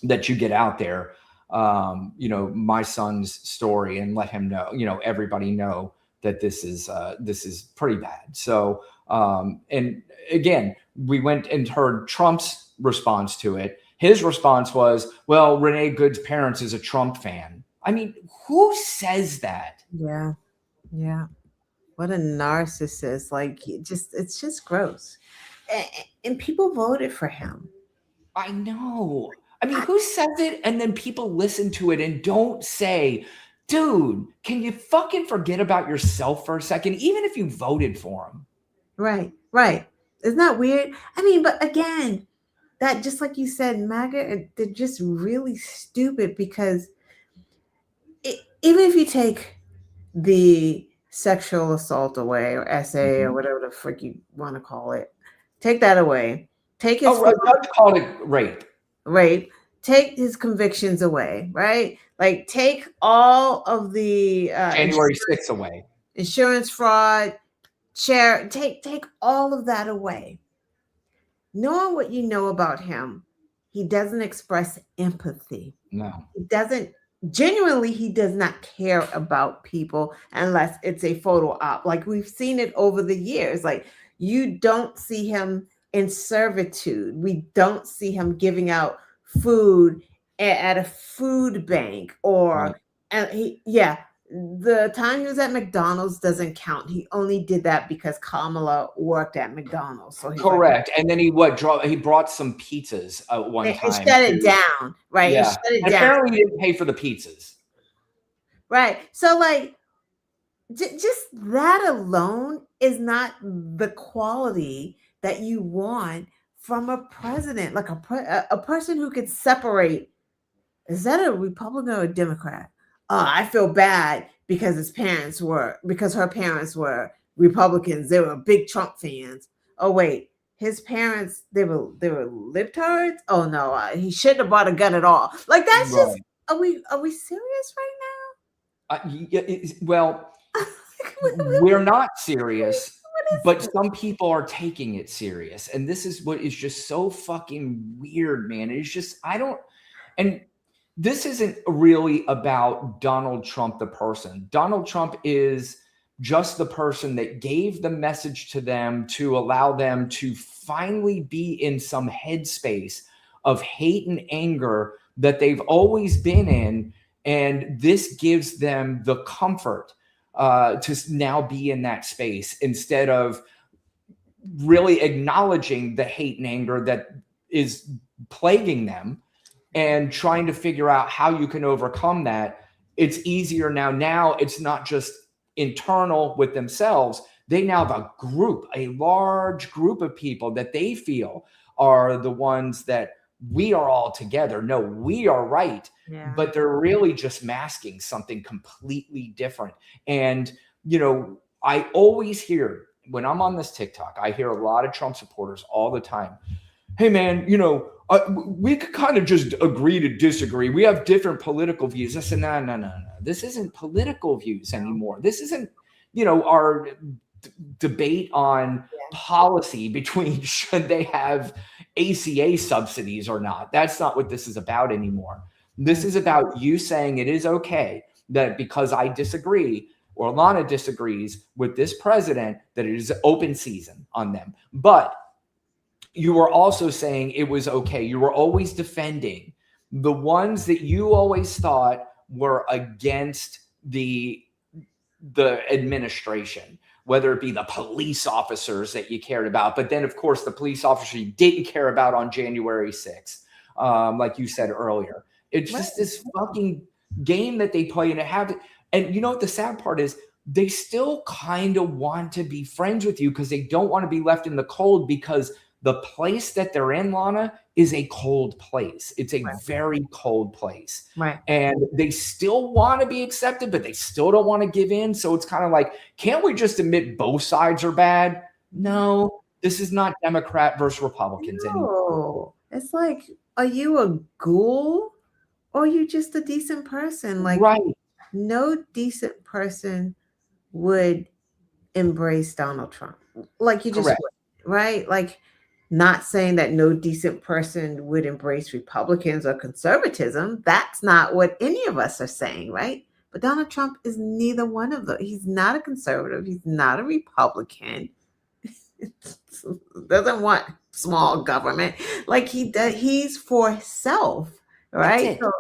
that you get out there, my son's story, and let him know, everybody know that this is pretty bad. So, and again, we went and heard Trump's response to it. His response was, well, Renee Good's parents is a Trump fan. I mean, who says that? Yeah. Yeah. What a narcissist. Like, it's just gross. And people voted for him. I know. I mean, who says it and then people listen to it and don't say, dude, can you fucking forget about yourself for a second, even if you voted for him? Right. Isn't that weird? I mean, but again, that just like you said, MAGA, they're just really stupid because even if you take the sexual assault away or SA or whatever the frick you want to call it, take that away. Take his judge called it rape. Take his convictions away, right? Like take all of the January 6th away. Insurance fraud, take all of that away. Knowing what you know about him, he doesn't express empathy. No. He doesn't genuinely, he does not care about people unless it's a photo op. Like we've seen it over the years. Like you don't see him in servitude. We don't see him giving out food at a food bank or the time he was at McDonald's doesn't count. He only did that because Kamala worked at McDonald's. So correct. And then he brought some pizzas at one time. And shut it down, right? Yeah. Shut it down. Apparently he didn't pay for the pizzas. Right. So like just that alone is not the quality that you want from a president, like a person who could separate. Is that a Republican or a Democrat? I feel bad because her parents were Republicans. They were big Trump fans. Oh wait, his parents they were libtards. Oh no, he shouldn't have bought a gun at all. Like that's just are we serious right now? Well, we're not serious, but some people are taking it serious, and this is what is just so fucking weird, man. It's just and this isn't really about Donald Trump, the person. Donald Trump is just the person that gave the message to them to allow them to finally be in some headspace of hate and anger that they've always been in. And this gives them the comfort to now be in that space instead of really acknowledging the hate and anger that is plaguing them and trying to figure out how you can overcome that. It's easier now. Now it's not just internal with themselves. They now have a large group of people that they feel are the ones that we are all together. No, we are right. Yeah. But they're really just masking something completely different. And, I always hear when I'm on this TikTok, I hear a lot of Trump supporters all the time. Hey, man, we could kind of just agree to disagree. We have different political views. I said, no. This isn't political views anymore. This isn't, our debate on policy between should they have ACA subsidies or not. That's not what this is about anymore. This is about you saying it is okay that because I disagree or Lana disagrees with this president, that it is open season on them. But you were also saying it was okay. You were always defending the ones that you always thought were against the administration, whether it be the police officers that you cared about. But then, of course, the police officers you didn't care about on January 6th, like you said earlier. It's just this fucking game that they play and you know what the sad part is? They still kind of want to be friends with you because they don't want to be left in the cold because the place that they're in, Lana, is a cold place. It's a very cold place. Right. And they still want to be accepted, but they still don't want to give in. So it's kind of like, can't we just admit both sides are bad? No, this is not Democrat versus Republicans anymore. It's like, are you a ghoul or are you just a decent person? Like, no decent person would embrace Donald Trump. Like you just would, right? Like, not saying that no decent person would embrace Republicans or conservatism. That's not what any of us are saying, right? But Donald Trump is neither one of those. He's not a conservative. He's not a Republican. Doesn't want small government. Like he's for himself, right? So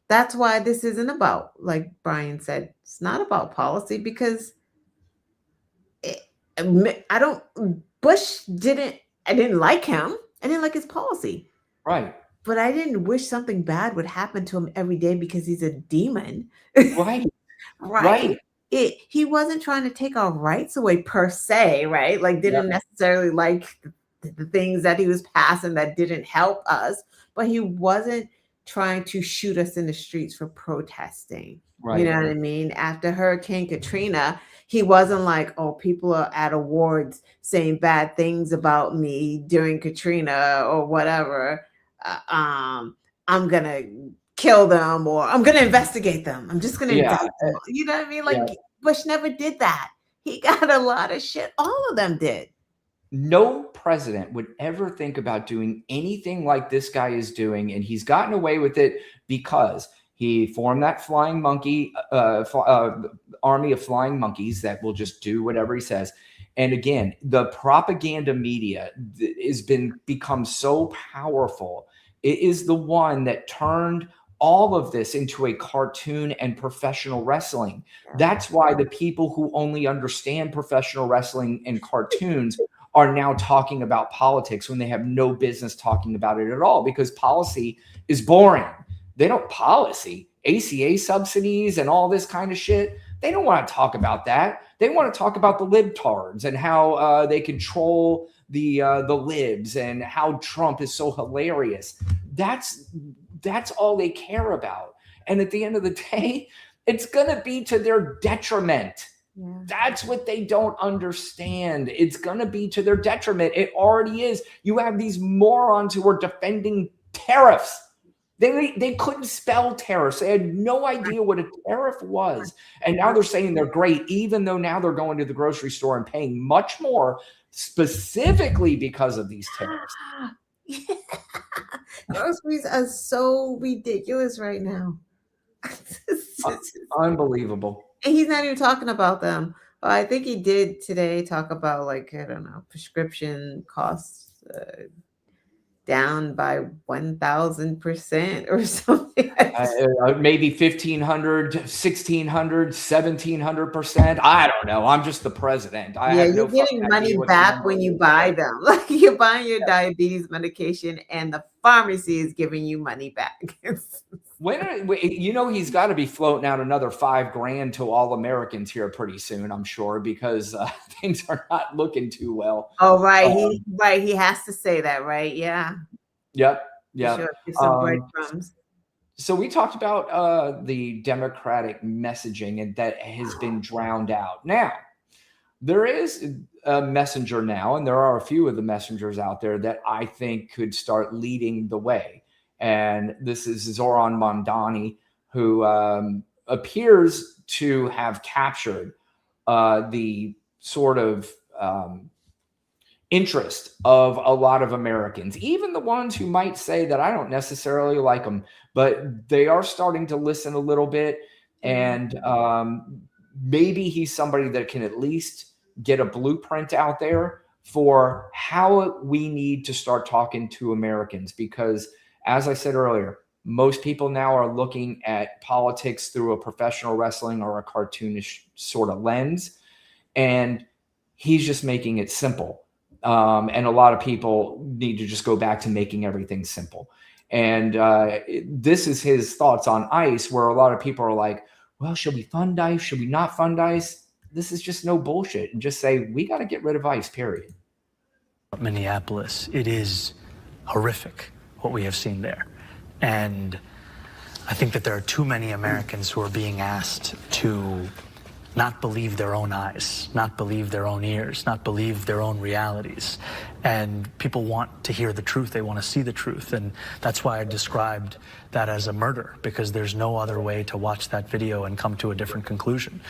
that's why this isn't about, like Brian said, it's not about policy because I didn't like him. I didn't like his policy. Right. but I didn't wish something bad would happen to him every day because he's a demon. Right. Right? Right. He wasn't trying to take our rights away per se, right? Like Yep. didn't necessarily like the things that he was passing that didn't help us, but he wasn't trying to shoot us in the streets for protesting. You know Right. what I mean? After Hurricane Katrina, he wasn't like, oh, people are at awards saying bad things about me during Katrina or whatever. I'm gonna kill them or I'm gonna investigate them. I'm just gonna Yeah. indict them. You know what I mean? Yeah. Like Bush never did that. He got a lot of shit. All of them did. No president would ever think about doing anything like this guy is doing, and he's gotten away with it because he formed that flying monkey army of flying monkeys that will just do whatever he says. And again, the propaganda media has become so powerful. It is the one that turned all of this into a cartoon and professional wrestling. That's why the people who only understand professional wrestling and cartoons are now talking about politics when they have no business talking about it at all, because policy is boring. They don't policy ACA subsidies and all this kind of shit. They don't want to talk about that. They want to talk about the libtards and how they control the libs and how Trump is so hilarious. That's all they care about. And at the end of the day, it's going to be to their detriment. Yeah. That's what they don't understand. It's going to be to their detriment. It already is. You have these morons who are defending tariffs. They couldn't spell tariffs. They had no idea what a tariff was. And now they're saying they're great, even though now they're going to the grocery store and paying much more specifically because of these tariffs. Yeah. Groceries are so ridiculous right now. Unbelievable. And he's not even talking about them. Well, I think he did today talk about, like, I don't know, prescription costs down by 1,000% or something. Maybe 1,500, 1,600, 1,700%. I don't know. I'm just the president. You're getting money back when you buy them. Like you're buying your diabetes medication and the pharmacy is giving you money back. He's got to be floating out another $5,000 to all Americans here pretty soon, I'm sure, because things are not looking too well. Oh, right. He has to say that, right? Yeah. Yep. Yeah. Sure. Some breadcrumbs. So we talked about the Democratic messaging and that has been drowned out. Now, there is a messenger now, and there are a few of the messengers out there that I think could start leading the way. And this is Zoran Mondani, who appears to have captured the sort of interest of a lot of Americans, even the ones who might say that I don't necessarily like them, but they are starting to listen a little bit. And maybe he's somebody that can at least get a blueprint out there for how we need to start talking to Americans, because as I said earlier, most people now are looking at politics through a professional wrestling or a cartoonish sort of lens. And he's just making it simple. And a lot of people need to just go back to making everything simple. And this is his thoughts on ICE, where a lot of people are like, well, should we fund ICE? Should we not fund ICE? This is just no bullshit. And just say, we got to get rid of ICE, period. Minneapolis, it is horrific what we have seen there. And I think that there are too many Americans who are being asked to not believe their own eyes, not believe their own ears, not believe their own realities. And people want to hear the truth. They want to see the truth. And that's why I described that as a murder, because there's no other way to watch that video and come to a different conclusion.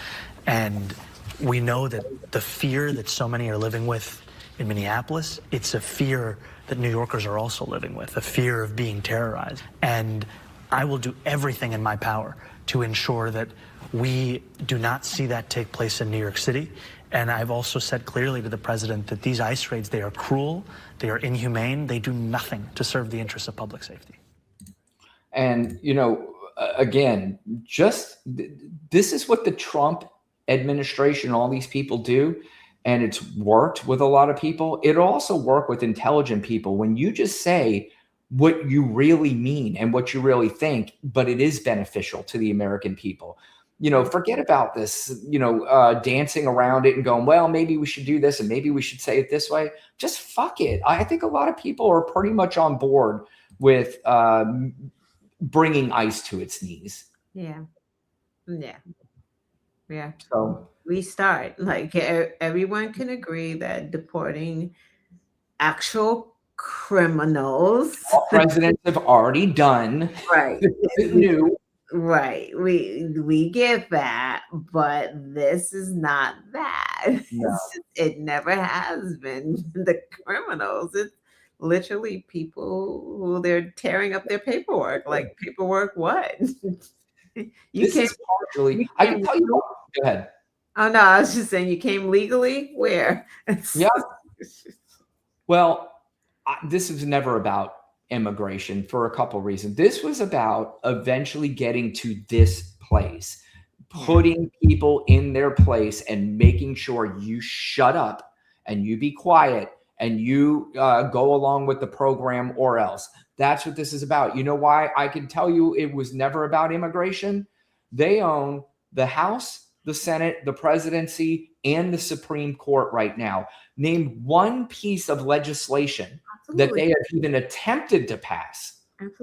And we know that the fear that so many are living with in Minneapolis, it's a fear that New Yorkers are also living with, a fear of being terrorized. And I will do everything in my power to ensure that we do not see that take place in New York City. And I've also said clearly to the president that these ICE raids, they are cruel, they are inhumane, they do nothing to serve the interests of public safety. And, again, this is what the Trump administration, all these people do. And it's worked with a lot of people. It'll also work with intelligent people. When you just say, what you really mean and what you really think, but it is beneficial to the American people. Forget about this, dancing around it and going, well, maybe we should do this and maybe we should say it this way. Just fuck it. I think a lot of people are pretty much on board with bringing ICE to its knees. Yeah. So we start, like, everyone can agree that deporting actual criminals, all presidents have already done. right? New. Right. We get that, but this is not that. No. It never has been the criminals. It's literally people who they're tearing up their paperwork. Like, paperwork what? This is partially, I can tell you what, go ahead. Oh no, I was just saying, you came legally? Where? Yeah. Well, this is never about immigration for a couple reasons. This was about eventually getting to this place, putting people in their place and making sure you shut up and you be quiet and you go along with the program or else. That's what this is about. You know why I can tell you it was never about immigration? They own the House, the Senate, the presidency, and the Supreme Court right now. Name one piece of legislation that they have even attempted to pass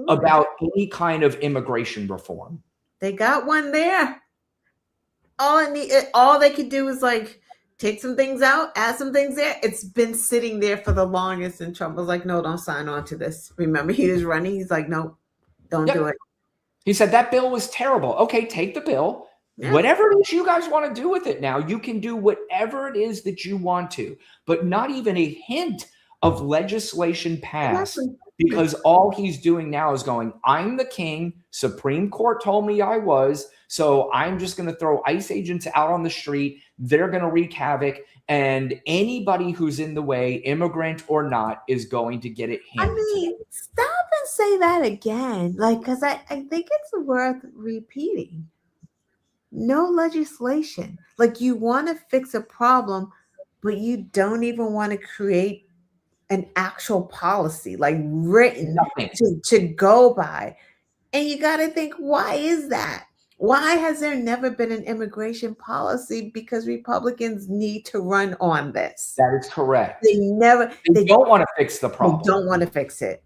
about any kind of immigration reform. They got one there. All they could do is like take some things out, add some things there. It's been sitting there for the longest, and Trump was like, no, don't sign on to this. Remember, he was running. He's like, no, don't do it. He said that bill was terrible. Okay, take the bill. Yeah. Whatever it is you guys want to do with it now, you can do whatever it is that you want to, but not even a hint of legislation passed, because all he's doing now is going, I'm the king. Supreme Court told me I was, so I'm just going to throw ICE agents out on the street. They're going to wreak havoc, and anybody who's in the way, immigrant or not, is going to get it handed. I mean, stop and say that again, like, because I think it's worth repeating. No legislation. Like, you want to fix a problem, but you don't even want to create an actual policy, like written to go by. And you got to think, why is that? Why has there never been an immigration policy? Because Republicans need to run on this. That is correct. They don't want to fix the problem. They don't want to fix it.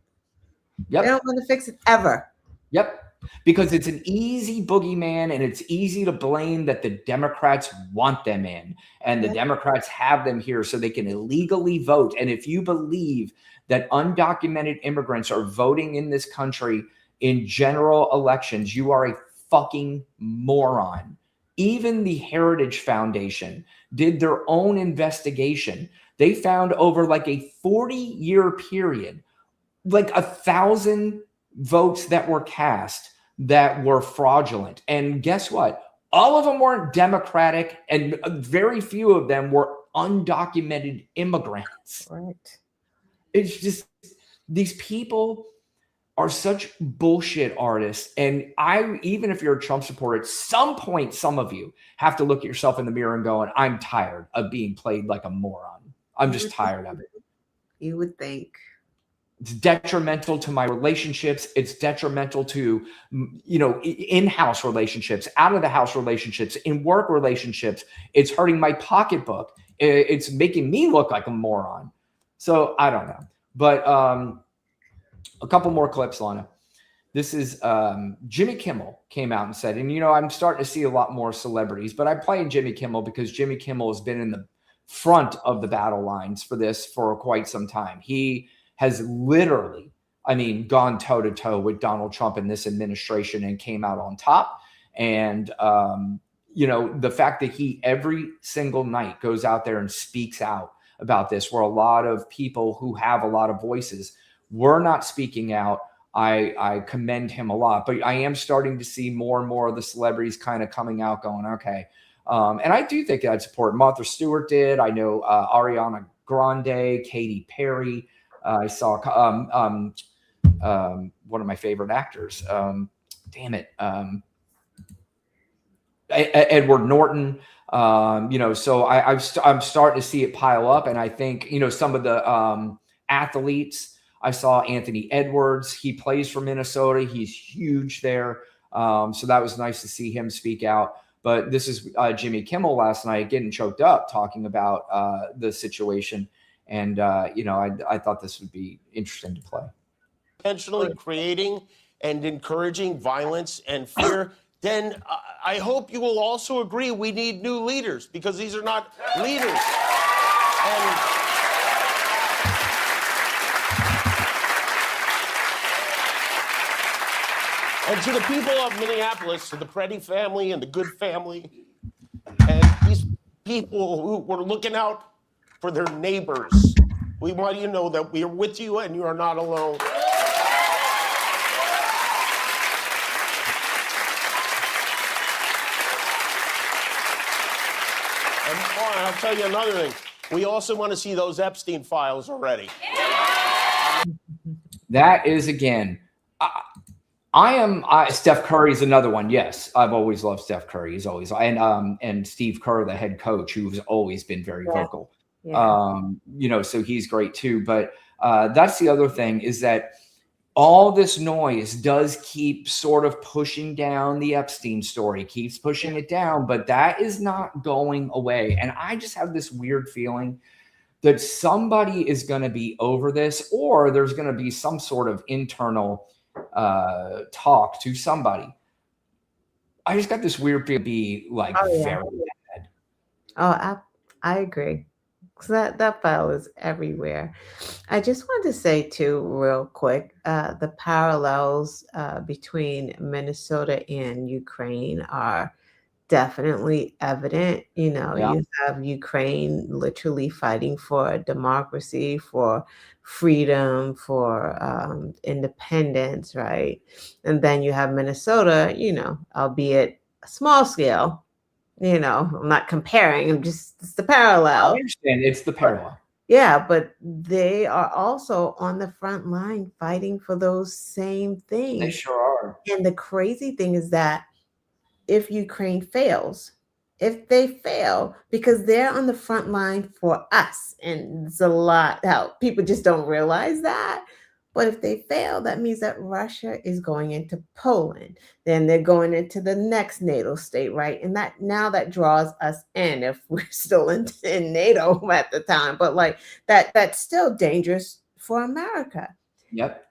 Yep. They don't want to fix it ever. Yep. Because it's an easy boogeyman, and it's easy to blame that the Democrats want them in, and the Democrats have them here so they can illegally vote. And if you believe that undocumented immigrants are voting in this country in general elections, you are a fucking moron. Even the Heritage Foundation did their own investigation. They found over like a 40-year period, like 1,000 votes that were cast that were fraudulent. And guess what? All of them weren't Democratic, and very few of them were undocumented immigrants. Right. It's just, these people are such bullshit artists. And even if you're a Trump supporter, at some point, some of you have to look at yourself in the mirror and going, I'm tired of being played like a moron. I'm just tired of it. You would think. It's detrimental to my relationships. It's detrimental to, in-house relationships, out-of-the-house relationships, in work relationships. It's hurting my pocketbook. It's making me look like a moron. So I don't know. But a couple more clips, Lana. This is Jimmy Kimmel came out and said, and, I'm starting to see a lot more celebrities, but I'm playing Jimmy Kimmel because Jimmy Kimmel has been in the front of the battle lines for this for quite some time. He has literally, gone toe-to-toe with Donald Trump in this administration and came out on top. And, the fact that he every single night goes out there and speaks out about this, where a lot of people who have a lot of voices were not speaking out. I commend him a lot, but I am starting to see more and more of the celebrities kind of coming out going, okay. And I do think I'd support. Martha Stewart did. I know Ariana Grande, Katy Perry. I saw one of my favorite actors. Edward Norton. So I'm starting to see it pile up, and I think some of the athletes I saw Anthony Edwards. He plays for Minnesota. He's huge there. So that was nice to see him speak out. But this is Jimmy Kimmel last night getting choked up talking about the situation. And, I thought this would be interesting to play. Intentionally creating and encouraging violence and fear, then I hope you will also agree we need new leaders, because these are not leaders. And to the people of Minneapolis, to the Preddy family and the Good family, and these people who were looking out for their neighbors, we want you to know that we are with you and you are not alone. And I'll tell you another thing. We also want to see those Epstein files already. That is, again, Steph Curry's another one. Yes, I've always loved Steph Curry. He's always, and Steve Kerr, the head coach, who's always been very vocal. Yeah. So he's great too. But that's the other thing, is that all this noise does keep sort of pushing down the Epstein story, keeps pushing it down, but that is not going away. And I just have this weird feeling that somebody is going to be over this, or there's going to be some sort of internal talk to somebody. I just got this weird feeling be like very bad. Oh, I agree. So that file is everywhere. I just wanted to say too, real quick, the parallels between Minnesota and Ukraine are definitely evident. You have Ukraine literally fighting for democracy, for freedom, for independence, right? And then you have Minnesota, albeit a small scale. I'm not comparing. It's the parallel. I understand. It's the parallel. Yeah, but they are also on the front line fighting for those same things. They sure are. And the crazy thing is that if Ukraine fails, if they fail, because they're on the front line for us, and it's a lot how people just don't realize that. But if they fail, that means that Russia is going into Poland. Then they're going into the next NATO state, right? And that draws us in, if we're still in NATO at the time. But that's still dangerous for America. Yep.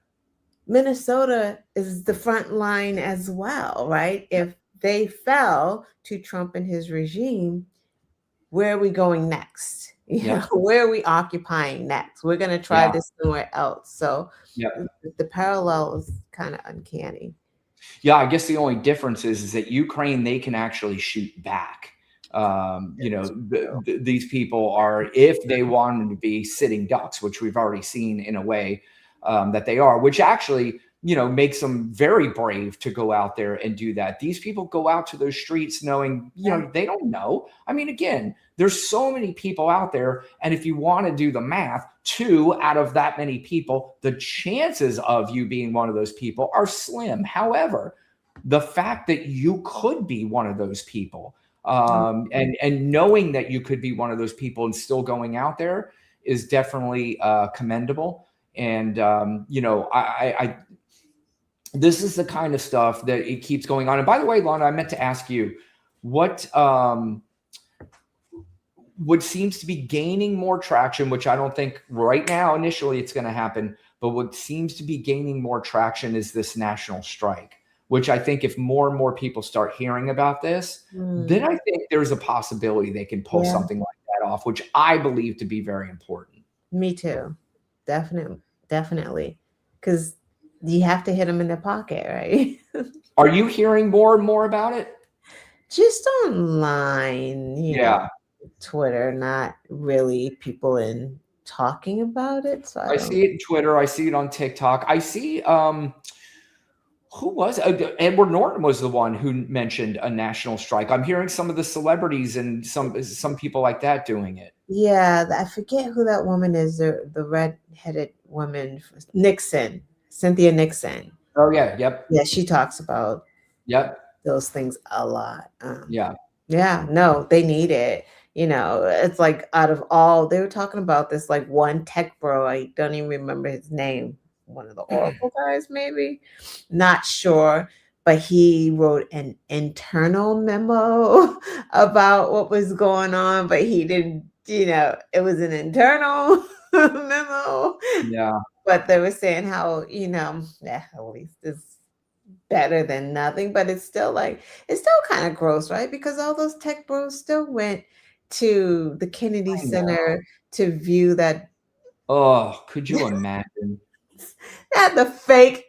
Minnesota is the front line as well, right? If they fell to Trump and his regime, where are we going next? Where are we occupying next? We're going to try this somewhere else. So the parallel is kind of uncanny. Yeah, I guess the only difference is that Ukraine, they can actually shoot back. These people are, if they wanted to be sitting ducks, which we've already seen in a way that they are, which actually, makes them very brave to go out there and do that. These people go out to those streets knowing, they don't know. I mean, again, there's so many people out there. And if you want to do the math, 2 out of that many people, the chances of you being one of those people are slim. However, the fact that you could be one of those people, and knowing that you could be one of those people and still going out there is definitely commendable. And, this is the kind of stuff that it keeps going on. And by the way, Lana, I meant to ask you what seems to be gaining more traction, which I don't think right now initially it's going to happen, but what seems to be gaining more traction is this national strike, which I think if more and more people start hearing about this, then I think there's a possibility they can pull something like that off, which I believe to be very important. Me too. Definitely. Because you have to hit them in the pocket, right? Are you hearing more and more about it? Just online, Twitter, not really people talking about it. So I see it in Twitter. I see it on TikTok. I see, who was it? Edward Norton was the one who mentioned a national strike. I'm hearing some of the celebrities and some people like that doing it. Yeah, I forget who that woman is, the red-headed woman, Cynthia Nixon. Oh, yeah. Yep. Yeah, she talks about those things a lot. Yeah, no, they need it. It's like out of all, they were talking about this like one tech bro. I don't even remember his name. One of the Oracle guys, maybe. Not sure. But he wrote an internal memo about what was going on, but he didn't, it was an internal memo. Yeah. But they were saying how, yeah, at least it's better than nothing, but it's still kind of gross, right? Because all those tech bros still went to the Kennedy I know. Center to view that. Oh, could you imagine? They had the fake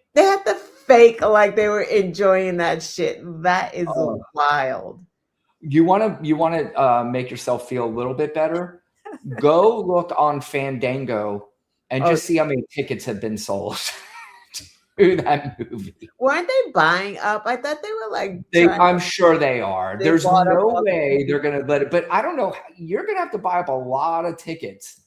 like they were enjoying that shit. That is Oh. wild. You want to make yourself feel a little bit better? Go look on Fandango and just see how many tickets have been sold to that movie. Weren't they buying up? I thought they were like. I'm sure they are. They There's bought up no all the way they're going to let it. But I don't know. You're going to have to buy up a lot of tickets.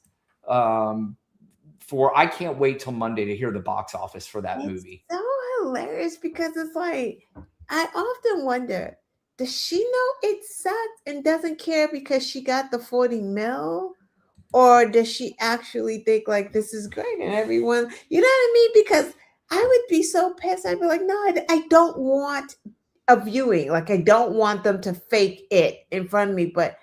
I can't wait till Monday to hear the box office for that movie. So hilarious because it's like I often wonder, does she know it sucks and doesn't care because she got the 40 mil? Or does she actually think like this is great and everyone, you know what I mean? Because I would be so pissed. I'd be like, no, I don't want a viewing. Like I don't want them to fake it in front of me. But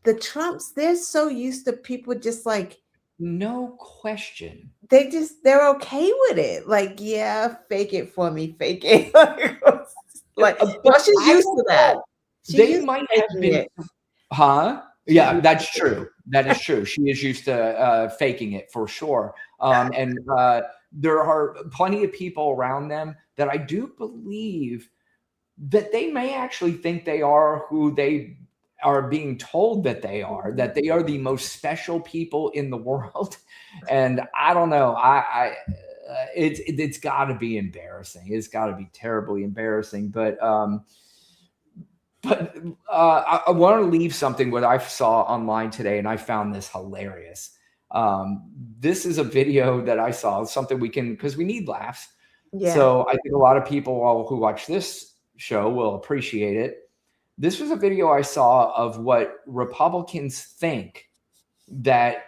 the Trumps, they're so used to people just like, no question. They're okay with it. Like, yeah, fake it for me, fake it. Like, she's used to that. They might have been, Yeah, that's true. That is true. She is used to faking it for sure. And there are plenty of people around them that I do believe that they may actually think they are who they are being told that they are the most special people in the world. And I don't know. It's got to be embarrassing. It's got to be terribly embarrassing. But I want to leave something what I saw online today, and I found this hilarious. This is a video that I saw, something because we need laughs. Yeah. So I think a lot of people who watch this show will appreciate it. This was a video I saw of what Republicans think that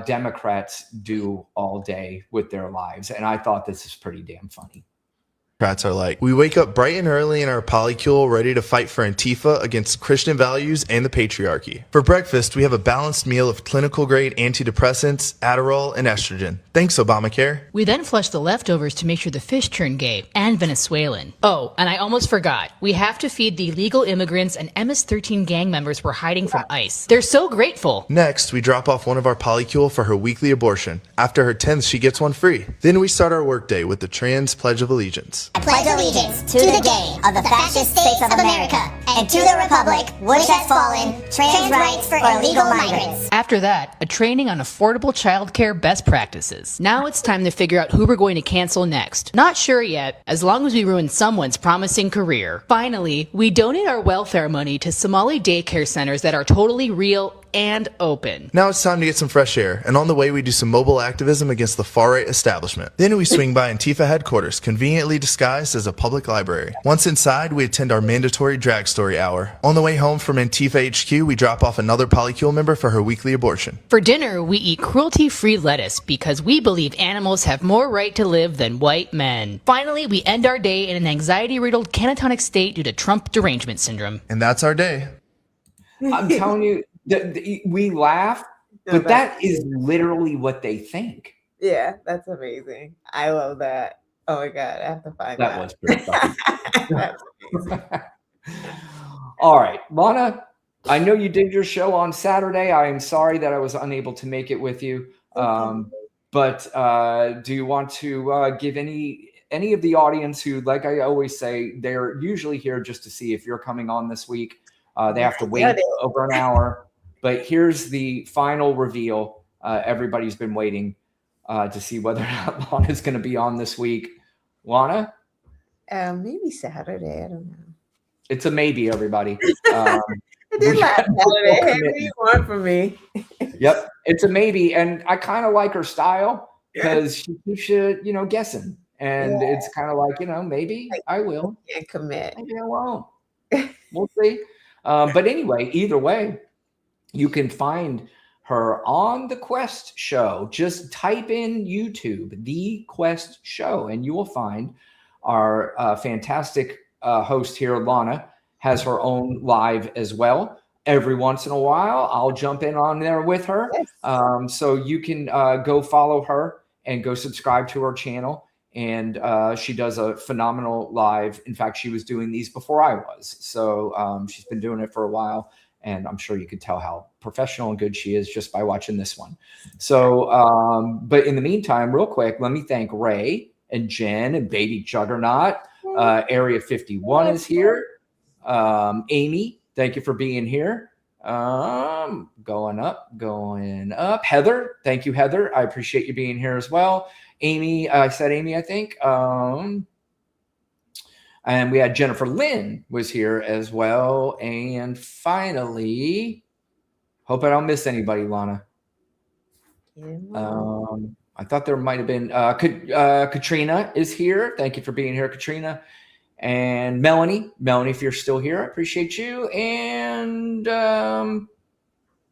Democrats do all day with their lives. And I thought this is pretty damn funny. Democrats are like, we wake up bright and early in our polycule ready to fight for Antifa against Christian values and the patriarchy. For breakfast, we have a balanced meal of clinical grade antidepressants, Adderall, and estrogen. Thanks, Obamacare. We then flush the leftovers to make sure the fish turn gay and Venezuelan. Oh, and I almost forgot. We have to feed the illegal immigrants and MS-13 gang members we're hiding from ICE. They're so grateful. Next, we drop off one of our polycule for her weekly abortion. After her 10th, she gets one free. Then we start our workday with the Trans Pledge of Allegiance. I pledge allegiance to the gay of the fascist states of America and to the republic which has fallen, trans rights for illegal migrants. After that, a training on affordable childcare best practices. Now it's time to figure out who we're going to cancel next. Not sure yet, as long as we ruin someone's promising career. Finally, we donate our welfare money to Somali daycare centers that are totally real and open. Now it's time to get some fresh air, and on the way we do some mobile activism against the far-right establishment. Then we swing by Antifa headquarters, conveniently disguised as a public library. Once inside, we attend our mandatory drag story hour. On the way home from Antifa HQ, we drop off another polycule member for her weekly abortion. For dinner, we eat cruelty-free lettuce because we believe animals have more right to live than white men. Finally, we end our day in an anxiety-riddled catatonic state due to Trump derangement syndrome. And that's our day. I'm telling you, we laugh, but that is literally what they think. Yeah, that's amazing. I love that. Oh my God, I have to find that. That was pretty funny. That's amazing. All right, Lana, I know you did your show on Saturday. I am sorry that I was unable to make it with you. But do you want to give any of the audience who, like I always say, they're usually here just to see if you're coming on this week. They have to wait over an hour. But here's the final reveal. Everybody's been waiting to see whether or not Lana's going to be on this week. Lana? Maybe Saturday. I don't know. It's a maybe, everybody. I did last Saturday. Hey, what do you want from me? Yep, it's a maybe. And I kind of like her style because she keeps you, guessing. And it's kind of like, maybe I will. Can't commit. Maybe I won't. We'll see. But anyway, either way, you can find her on The Quest Show. Just type in YouTube, The Quest Show, and you will find our fantastic host here, Lana, has her own live as well. Every once in a while, I'll jump in on there with her. Yes. So you can go follow her and go subscribe to her channel. And she does a phenomenal live. In fact, she was doing these before I was. So she's been doing it for a while. And I'm sure you could tell how professional and good she is just by watching this one. So, but in the meantime, real quick, let me thank Ray and Jen and Baby Juggernaut. Area 51 is here. Amy, thank you for being here. Going up. Heather, thank you, Heather. I appreciate you being here as well. Amy, I said Amy, I think. And we had Jennifer Lynn was here as well. And finally, hope I don't miss anybody, Lana. I thought there might have been Katrina is here. Thank you for being here, Katrina. And Melanie, if you're still here, I appreciate you. And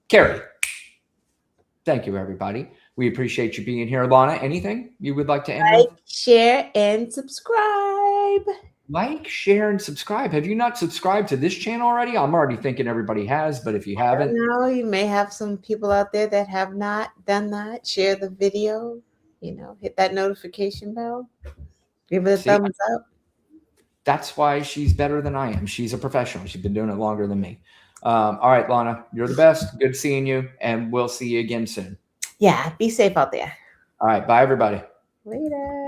Carrie, thank you, everybody. We appreciate you being here. Lana, anything you would like to end with? Like, share, and subscribe. Like, share, and subscribe. Have you not subscribed to this channel already? I'm already thinking everybody has, but if you haven't. No, you may have some people out there that have not done that. Share the video, hit that notification bell. Give it a thumbs up. That's why she's better than I am. She's a professional. She's been doing it longer than me. All right, Lana, you're the best. Good seeing you, and we'll see you again soon. Yeah, be safe out there. All right, bye, everybody. Later.